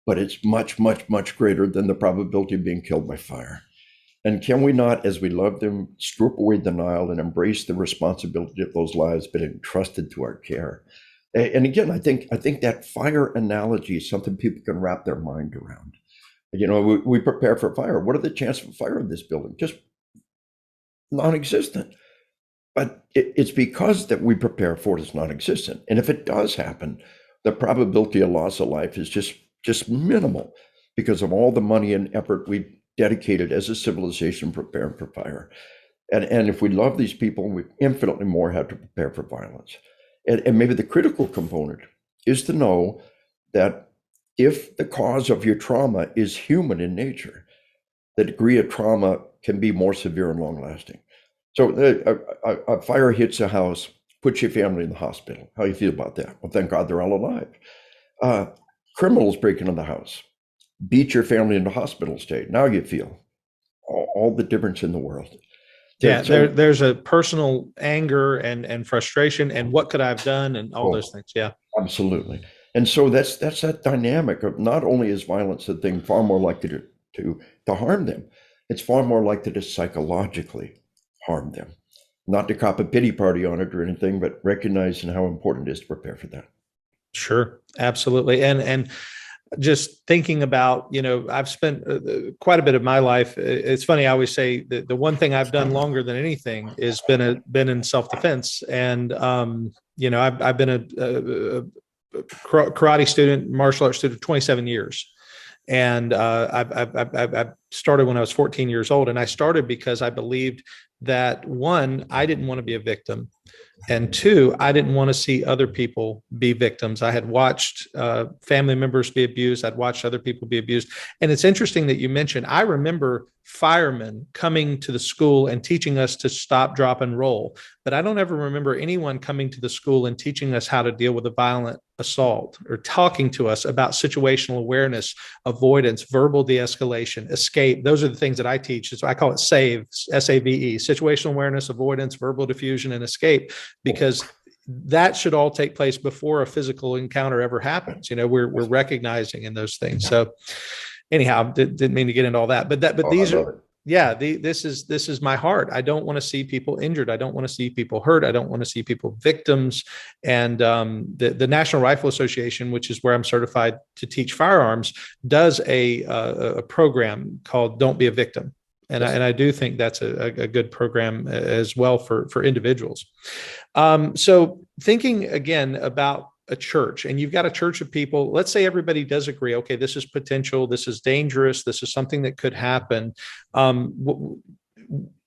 S2: but it's much, much, much greater than the probability of being killed by fire. And can we not, as we love them, strip away denial and embrace the responsibility of those lives been entrusted to our care? And again, I think that fire analogy is something people can wrap their mind around. We prepare for fire. What are the chances of fire in this building? Just non-existent. But it's because that we prepare for it is non-existent. And if it does happen, the probability of loss of life is just minimal because of all the money and effort we've dedicated as a civilization preparing for fire. And if we love these people, we infinitely more have to prepare for violence. And maybe the critical component is to know that if the cause of your trauma is human in nature, the degree of trauma can be more severe and long lasting. So a fire hits a house, puts your family in the hospital. How do you feel about that? Well, thank God they're all alive. Criminals break into the house, beat your family into hospital state. Now you feel all the difference in the world.
S1: Yeah, there's a personal anger and frustration and what could I have done and all those things. Yeah,
S2: absolutely. And so that's that dynamic of not only is violence a thing far more likely to harm them, it's far more likely to psychologically harm them. Not to cop a pity party on it or anything, but recognizing how important it is to prepare for that.
S1: Sure, absolutely. And just thinking about, I've spent quite a bit of my life. It's funny. I always say that the one thing I've done longer than anything is been in self-defense. And, I've been a karate student, martial arts student, 27 years. And I started when I was 14 years old. And I started because I believed that, one, I didn't want to be a victim. And two, I didn't want to see other people be victims. I had watched family members be abused. I'd watched other people be abused. And it's interesting that you mentioned, I remember firemen coming to the school and teaching us to stop, drop, and roll. But I don't ever remember anyone coming to the school and teaching us how to deal with a violent assault or talking to us about situational awareness, avoidance, verbal de-escalation, escape. Those are the things that I teach. So I call it SAVE, S-A-V-E, situational awareness, avoidance, verbal diffusion, and escape, because that should all take place before a physical encounter ever happens. We're recognizing in those things. So anyhow, didn't mean to get into all that, but these are, this is my heart. I don't want to see people injured. I don't want to see people hurt. I don't want to see people victims. And the National Rifle Association, which is where I'm certified to teach firearms, does a program called Don't Be a Victim. And I do think that's a good program as well for individuals. So thinking again about a church, and you've got a church of people, let's say everybody does agree, okay, this is potential, this is dangerous, this is something that could happen.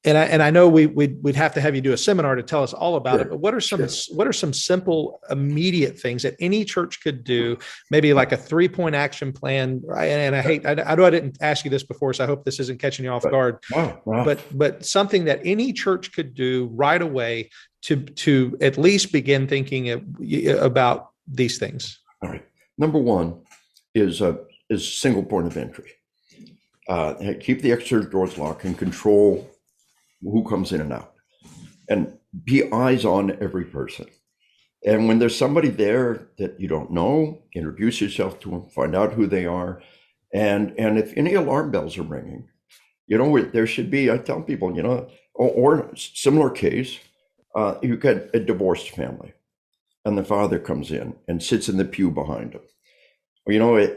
S1: and I know we'd have to have you do a seminar to tell us all about it, but what are some simple, immediate things that any church could do? Maybe like a 3-point action plan. And I know I didn't ask you this before, so I hope this isn't catching you off guard.
S2: Wow.
S1: But something that any church could do right away to at least begin thinking about these things.
S2: All right. Number one is single point of entry. Keep the exterior doors locked and control who comes in and out, and be eyes on every person. And when there's somebody there that you don't know, introduce yourself to them, find out who they are. And if any alarm bells are ringing, there should be, I tell people, or similar case, you get a divorced family and the father comes in and sits in the pew behind them.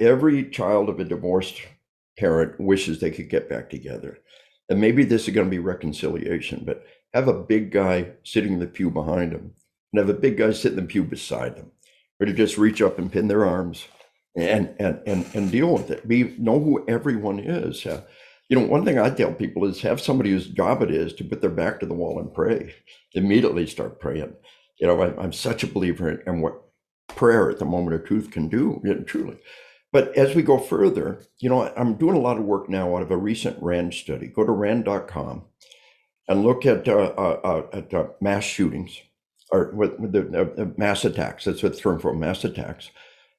S2: Every child of a divorced parent wishes they could get back together. And maybe this is going to be reconciliation, but have a big guy sitting in the pew behind them and have a big guy sit in the pew beside them, or to just reach up and pin their arms and deal with it. Know who everyone is. One thing I tell people is have somebody whose job it is to put their back to the wall and pray. Immediately start praying. I'm such a believer in what prayer at the moment of truth can do, truly. But as we go further, I'm doing a lot of work now out of a recent RAND study. Go to RAND.com and look at mass shootings, or with the mass attacks. That's what it's termed for, mass attacks,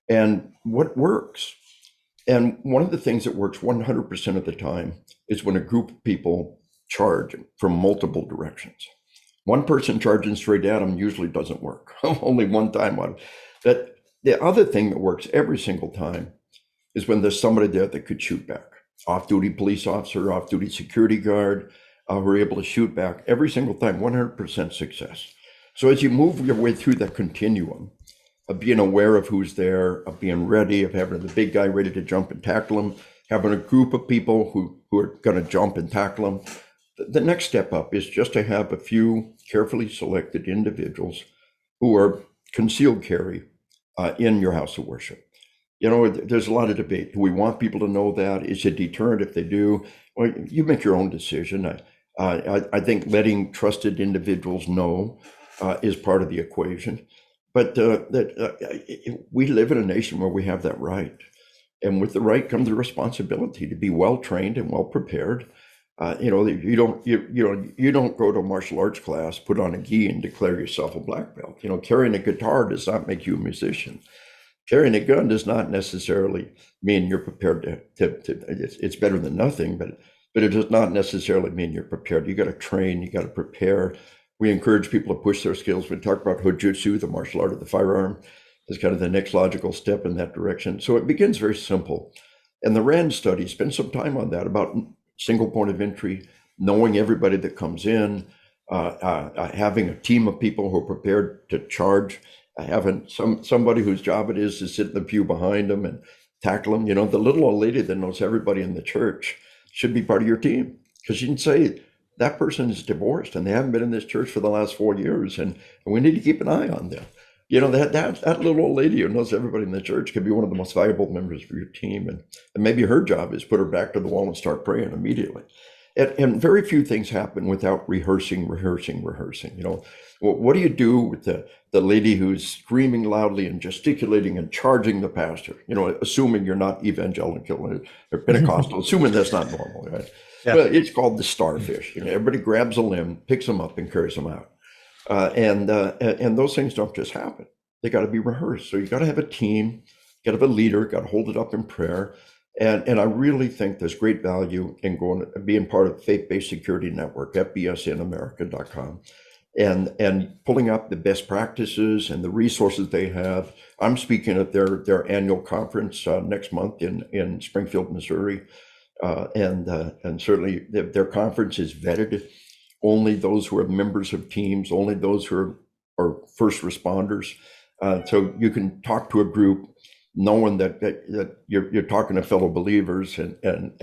S2: and what works. And one of the things that works 100% of the time is when a group of people charge from multiple directions. One person charging straight at them usually doesn't work. Only one time on that. The other thing that works every single time is when there's somebody there that could shoot back. Off-duty police officer, off-duty security guard, who are able to shoot back every single time, 100% success. So as you move your way through that continuum of being aware of who's there, of being ready, of having the big guy ready to jump and tackle them, having a group of people who are going to jump and tackle them, the next step up is just to have a few carefully selected individuals who are concealed carry in your house of worship. There's a lot of debate. Do we want people to know that? Is it deterrent if they do? Well, you make your own decision. I think letting trusted individuals know is part of the equation. But we live in a nation where we have that right. And with the right comes the responsibility to be well trained and well prepared. You don't go to a martial arts class, put on a gi, and declare yourself a black belt. Carrying a guitar does not make you a musician. Carrying a gun does not necessarily mean you're prepared to it's better than nothing, but it does not necessarily mean you're prepared. You got to train, you got to prepare. We encourage people to push their skills. We talk about Hojutsu, the martial art of the firearm, is kind of the next logical step in that direction. So it begins very simple. And the RAND study spends some time on that, about single point of entry, knowing everybody that comes in, having a team of people who are prepared to charge, having somebody whose job it is to sit in the pew behind them and tackle them. The little old lady that knows everybody in the church should be part of your team, because you can say that person is divorced and they haven't been in this church for the last 4 years, and we need to keep an eye on them. That little old lady who knows everybody in the church could be one of the most valuable members of your team, and maybe her job is put her back to the wall and start praying immediately. And very few things happen without rehearsing. What do you do with the lady who's screaming loudly and gesticulating and charging the pastor? Assuming you're not evangelical or Pentecostal, assuming that's not normal, right? Yeah. Well, it's called the starfish. Everybody grabs a limb, picks them up, and carries them out. And those things don't just happen. They got to be rehearsed. So you got to have a team, got to have a leader, got to hold it up in prayer. And I really think there's great value in being part of Faith-Based Security Network, FBSinAmerica.com, and pulling up the best practices and the resources they have. I'm speaking at their annual conference next month in Springfield, Missouri, and certainly their conference is vetted. Only those who are members of teams, only those who are first responders. So you can talk to a group knowing that you're talking to fellow believers, and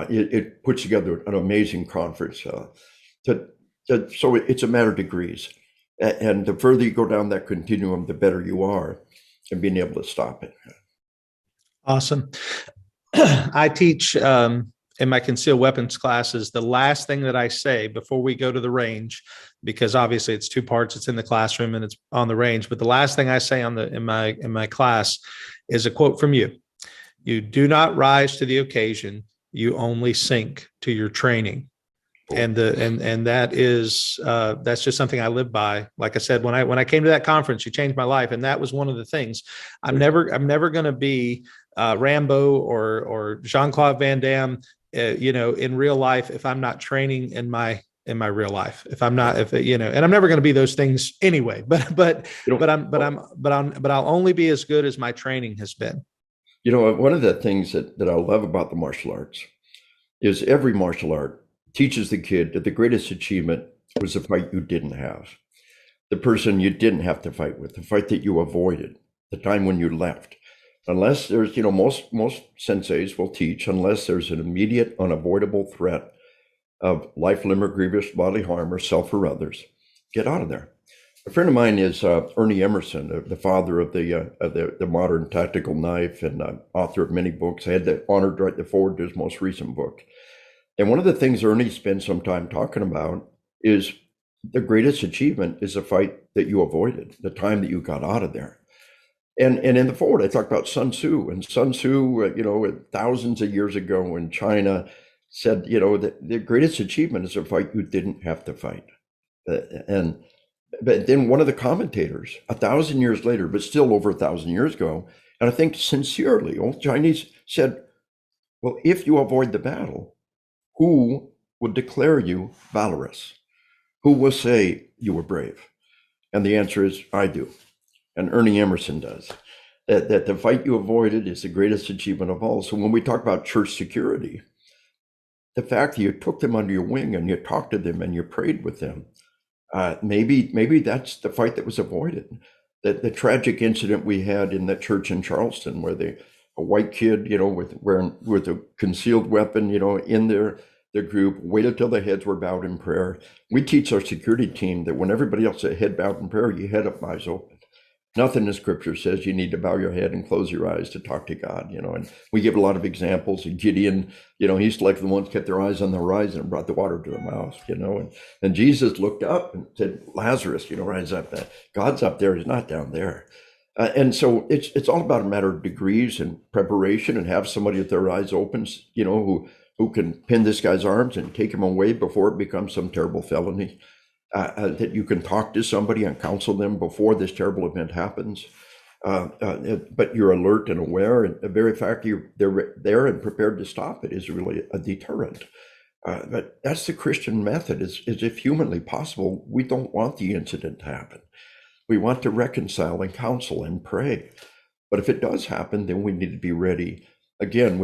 S2: it puts together an amazing conference. So it's a matter of degrees, and the further you go down that continuum, the better you are in being able to stop it.
S1: Awesome. I teach in my concealed weapons classes, the last thing that I say before we go to the range, because obviously it's two parts, it's in the classroom and it's on the range, but the last thing I say in my class is a quote from you. You do not rise to the occasion, you only sink to your training. And that is that's just something I live by. Like I said, when I came to that conference, you changed my life, and that was one of the things. I'm never going to be Rambo or Jean-Claude Van Damme, in real life if I'm not training in my real life. If I'm not, and I'm never going to be those things anyway. But I'll only be as good as my training has been.
S2: One of the things that I love about the martial arts is every martial art teaches the kid that the greatest achievement was the fight you didn't have, the person you didn't have to fight with, the fight that you avoided, the time when you left. Unless there's, most senseis will teach, unless there's an immediate, unavoidable threat of life, limb, or grievous bodily harm or self or others, get out of there. A friend of mine is Ernie Emerson, the father of the modern tactical knife and author of many books. I had the honor to write the foreword to his most recent book. And one of the things Ernie spends some time talking about is the greatest achievement is a fight that you avoided, the time that you got out of there. And in the forward, I talked about Sun Tzu. And Sun Tzu, thousands of years ago in China, said, that the greatest achievement is a fight you didn't have to fight. But then one of the commentators, 1,000 years later, but still over 1,000 years ago, and I think sincerely, old Chinese said, well, if you avoid the battle, who would declare you valorous? Who will say you were brave? And the answer is, I do. And Ernie Emerson does. That the fight you avoided is the greatest achievement of all. So when we talk about church security, the fact that you took them under your wing and you talked to them and you prayed with them, maybe that's the fight that was avoided. The tragic incident we had in that church in Charleston where a white kid, with a concealed weapon, in their group, waited till their heads were bowed in prayer. We teach our security team that when everybody else had head bowed in prayer, you head up, eyes open. Nothing in scripture says you need to bow your head and close your eyes to talk to God, and we give a lot of examples. Gideon, he's like the ones kept their eyes on the horizon and brought the water to their mouth, and Jesus looked up and said, Lazarus, rise up. God's up there, he's not down there. And so it's all about a matter of degrees and preparation, and have somebody with their eyes open, who can pin this guy's arms and take him away before it becomes some terrible felony. That you can talk to somebody and counsel them before this terrible event happens. But you're alert and aware, and the very fact they're there and prepared to stop it is really a deterrent. But that's the Christian method, is if humanly possible. We don't want the incident to happen. We want to reconcile and counsel and pray. But if it does happen, then we need to be ready, again,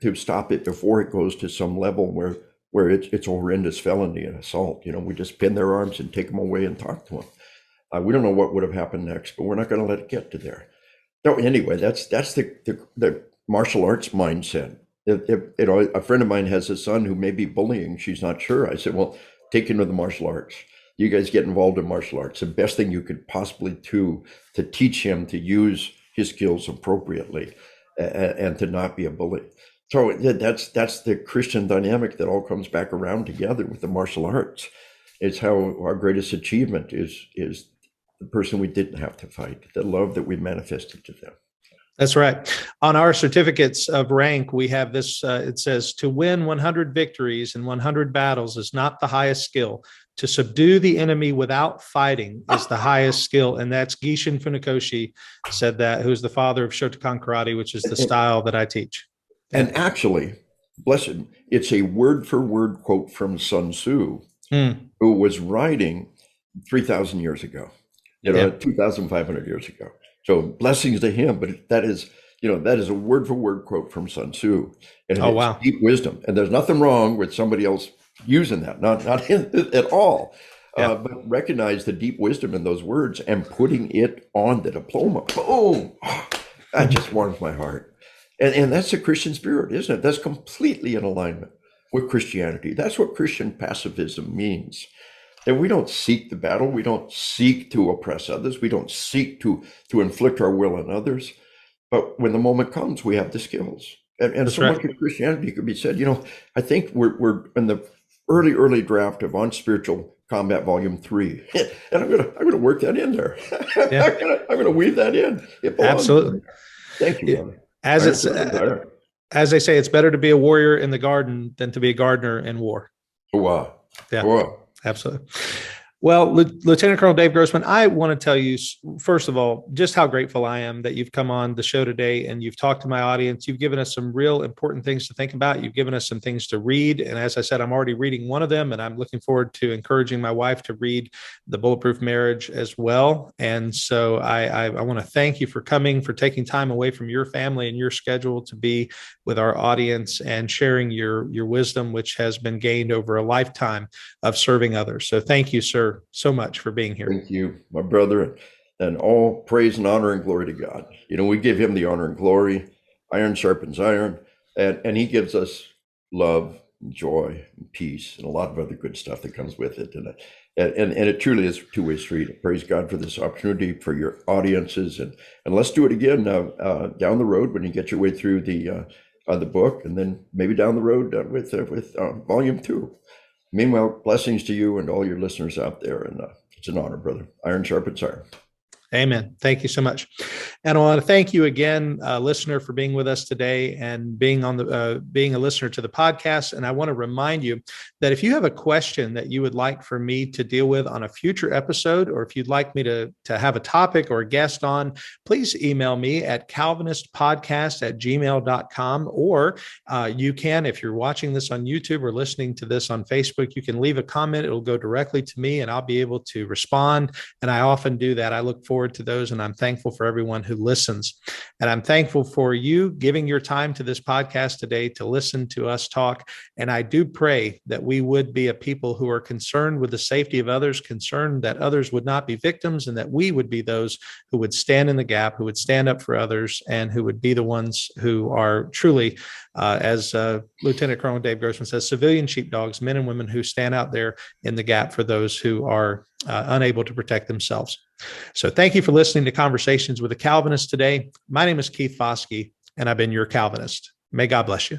S2: to stop it before it goes to some level where it's a horrendous felony and assault. We just pin their arms and take them away and talk to them. We don't know what would have happened next, but we're not going to let it get to there. No, anyway, that's the martial arts mindset. A friend of mine has a son who may be bullying. She's not sure. I said, well, take him to the martial arts. You guys get involved in martial arts. The best thing you could possibly do to teach him to use his skills appropriately and to not be a bully. So that's the Christian dynamic that all comes back around together with the martial arts. It's how our greatest achievement is the person we didn't have to fight, the love that we manifested to them.
S1: That's right. On our certificates of rank, we have this, it says, to win 100 victories in 100 battles is not the highest skill. To subdue the enemy without fighting is the highest skill. And that's Gishin Funakoshi said that, who's the father of Shotokan Karate, which is the style that I teach.
S2: And actually, bless him, it's a word-for-word quote from Sun Tzu, who was writing 3,000 years ago, 2,500 years ago. So blessings to him, but that is a word-for-word quote from Sun Tzu. And it's deep wisdom. And there's nothing wrong with somebody else using that, not at all. Yeah. But recognize the deep wisdom in those words and putting it on the diploma. Boom! That just warms my heart. And that's the Christian spirit, isn't it? That's completely in alignment with Christianity. That's what Christian pacifism means. That we don't seek the battle. We don't seek to oppress others. We don't seek to inflict our will on others. But when the moment comes, we have the skills. And
S1: That's
S2: so
S1: right.
S2: much of Christianity could be said. I think we're in the early draft of On Spiritual Combat Volume 3. And I'm gonna work that in there.
S1: Yeah,
S2: I'm gonna weave that in. It belongs in
S1: absolutely.
S2: there. Thank you,
S1: It,
S2: brother.
S1: as
S2: Iron
S1: it's
S2: sharpens iron.
S1: as they say, it's better to be a warrior in the garden than to be a gardener in war.
S2: Oh, wow.
S1: Yeah,
S2: Oh, wow.
S1: absolutely. Well, Lieutenant Colonel Dave Grossman, I want to tell you, first of all, just how grateful I am that you've come on the show today and you've talked to my audience. You've given us some real important things to think about. You've given us some things to read. And as I said, I'm already reading one of them, and I'm looking forward to encouraging my wife to read The Bulletproof Marriage as well. And so I want to thank you for coming, for taking time away from your family and your schedule to be with our audience and sharing your wisdom, which has been gained over a lifetime of serving others. So thank you, sir, so much for being here.
S2: Thank you, my brother. And all praise and honor and glory to God. We give him the honor and glory. Iron sharpens iron. And he gives us love and joy and peace and a lot of other good stuff that comes with it. And it truly is a two-way street. Praise God for this opportunity for your audiences. And let's do it again down the road when you get your way through the book, and then maybe down the road with volume 2. Meanwhile, blessings to you and all your listeners out there. And it's an honor, brother. Iron sharpens iron.
S1: Amen. Thank you so much. And I want to thank you again, listener, for being with us today and being being a listener to the podcast. And I want to remind you that if you have a question that you would like for me to deal with on a future episode, or if you'd like me to have a topic or a guest on, please email me at calvinistpodcast@gmail.com. Or you can, if you're watching this on YouTube or listening to this on Facebook, you can leave a comment. It'll go directly to me and I'll be able to respond. And I often do that. I look forward to those, and I'm thankful for everyone who listens. And I'm thankful for you giving your time to this podcast today to listen to us talk. And I do pray that we would be a people who are concerned with the safety of others, concerned that others would not be victims, and that we would be those who would stand in the gap, who would stand up for others, and who would be the ones who are truly, as Lieutenant Colonel Dave Grossman says, civilian sheepdogs, men and women who stand out there in the gap for those who are unable to protect themselves. So thank you for listening to Conversations with a Calvinist today. My name is Keith Foskey, and I've been your Calvinist. May God bless you.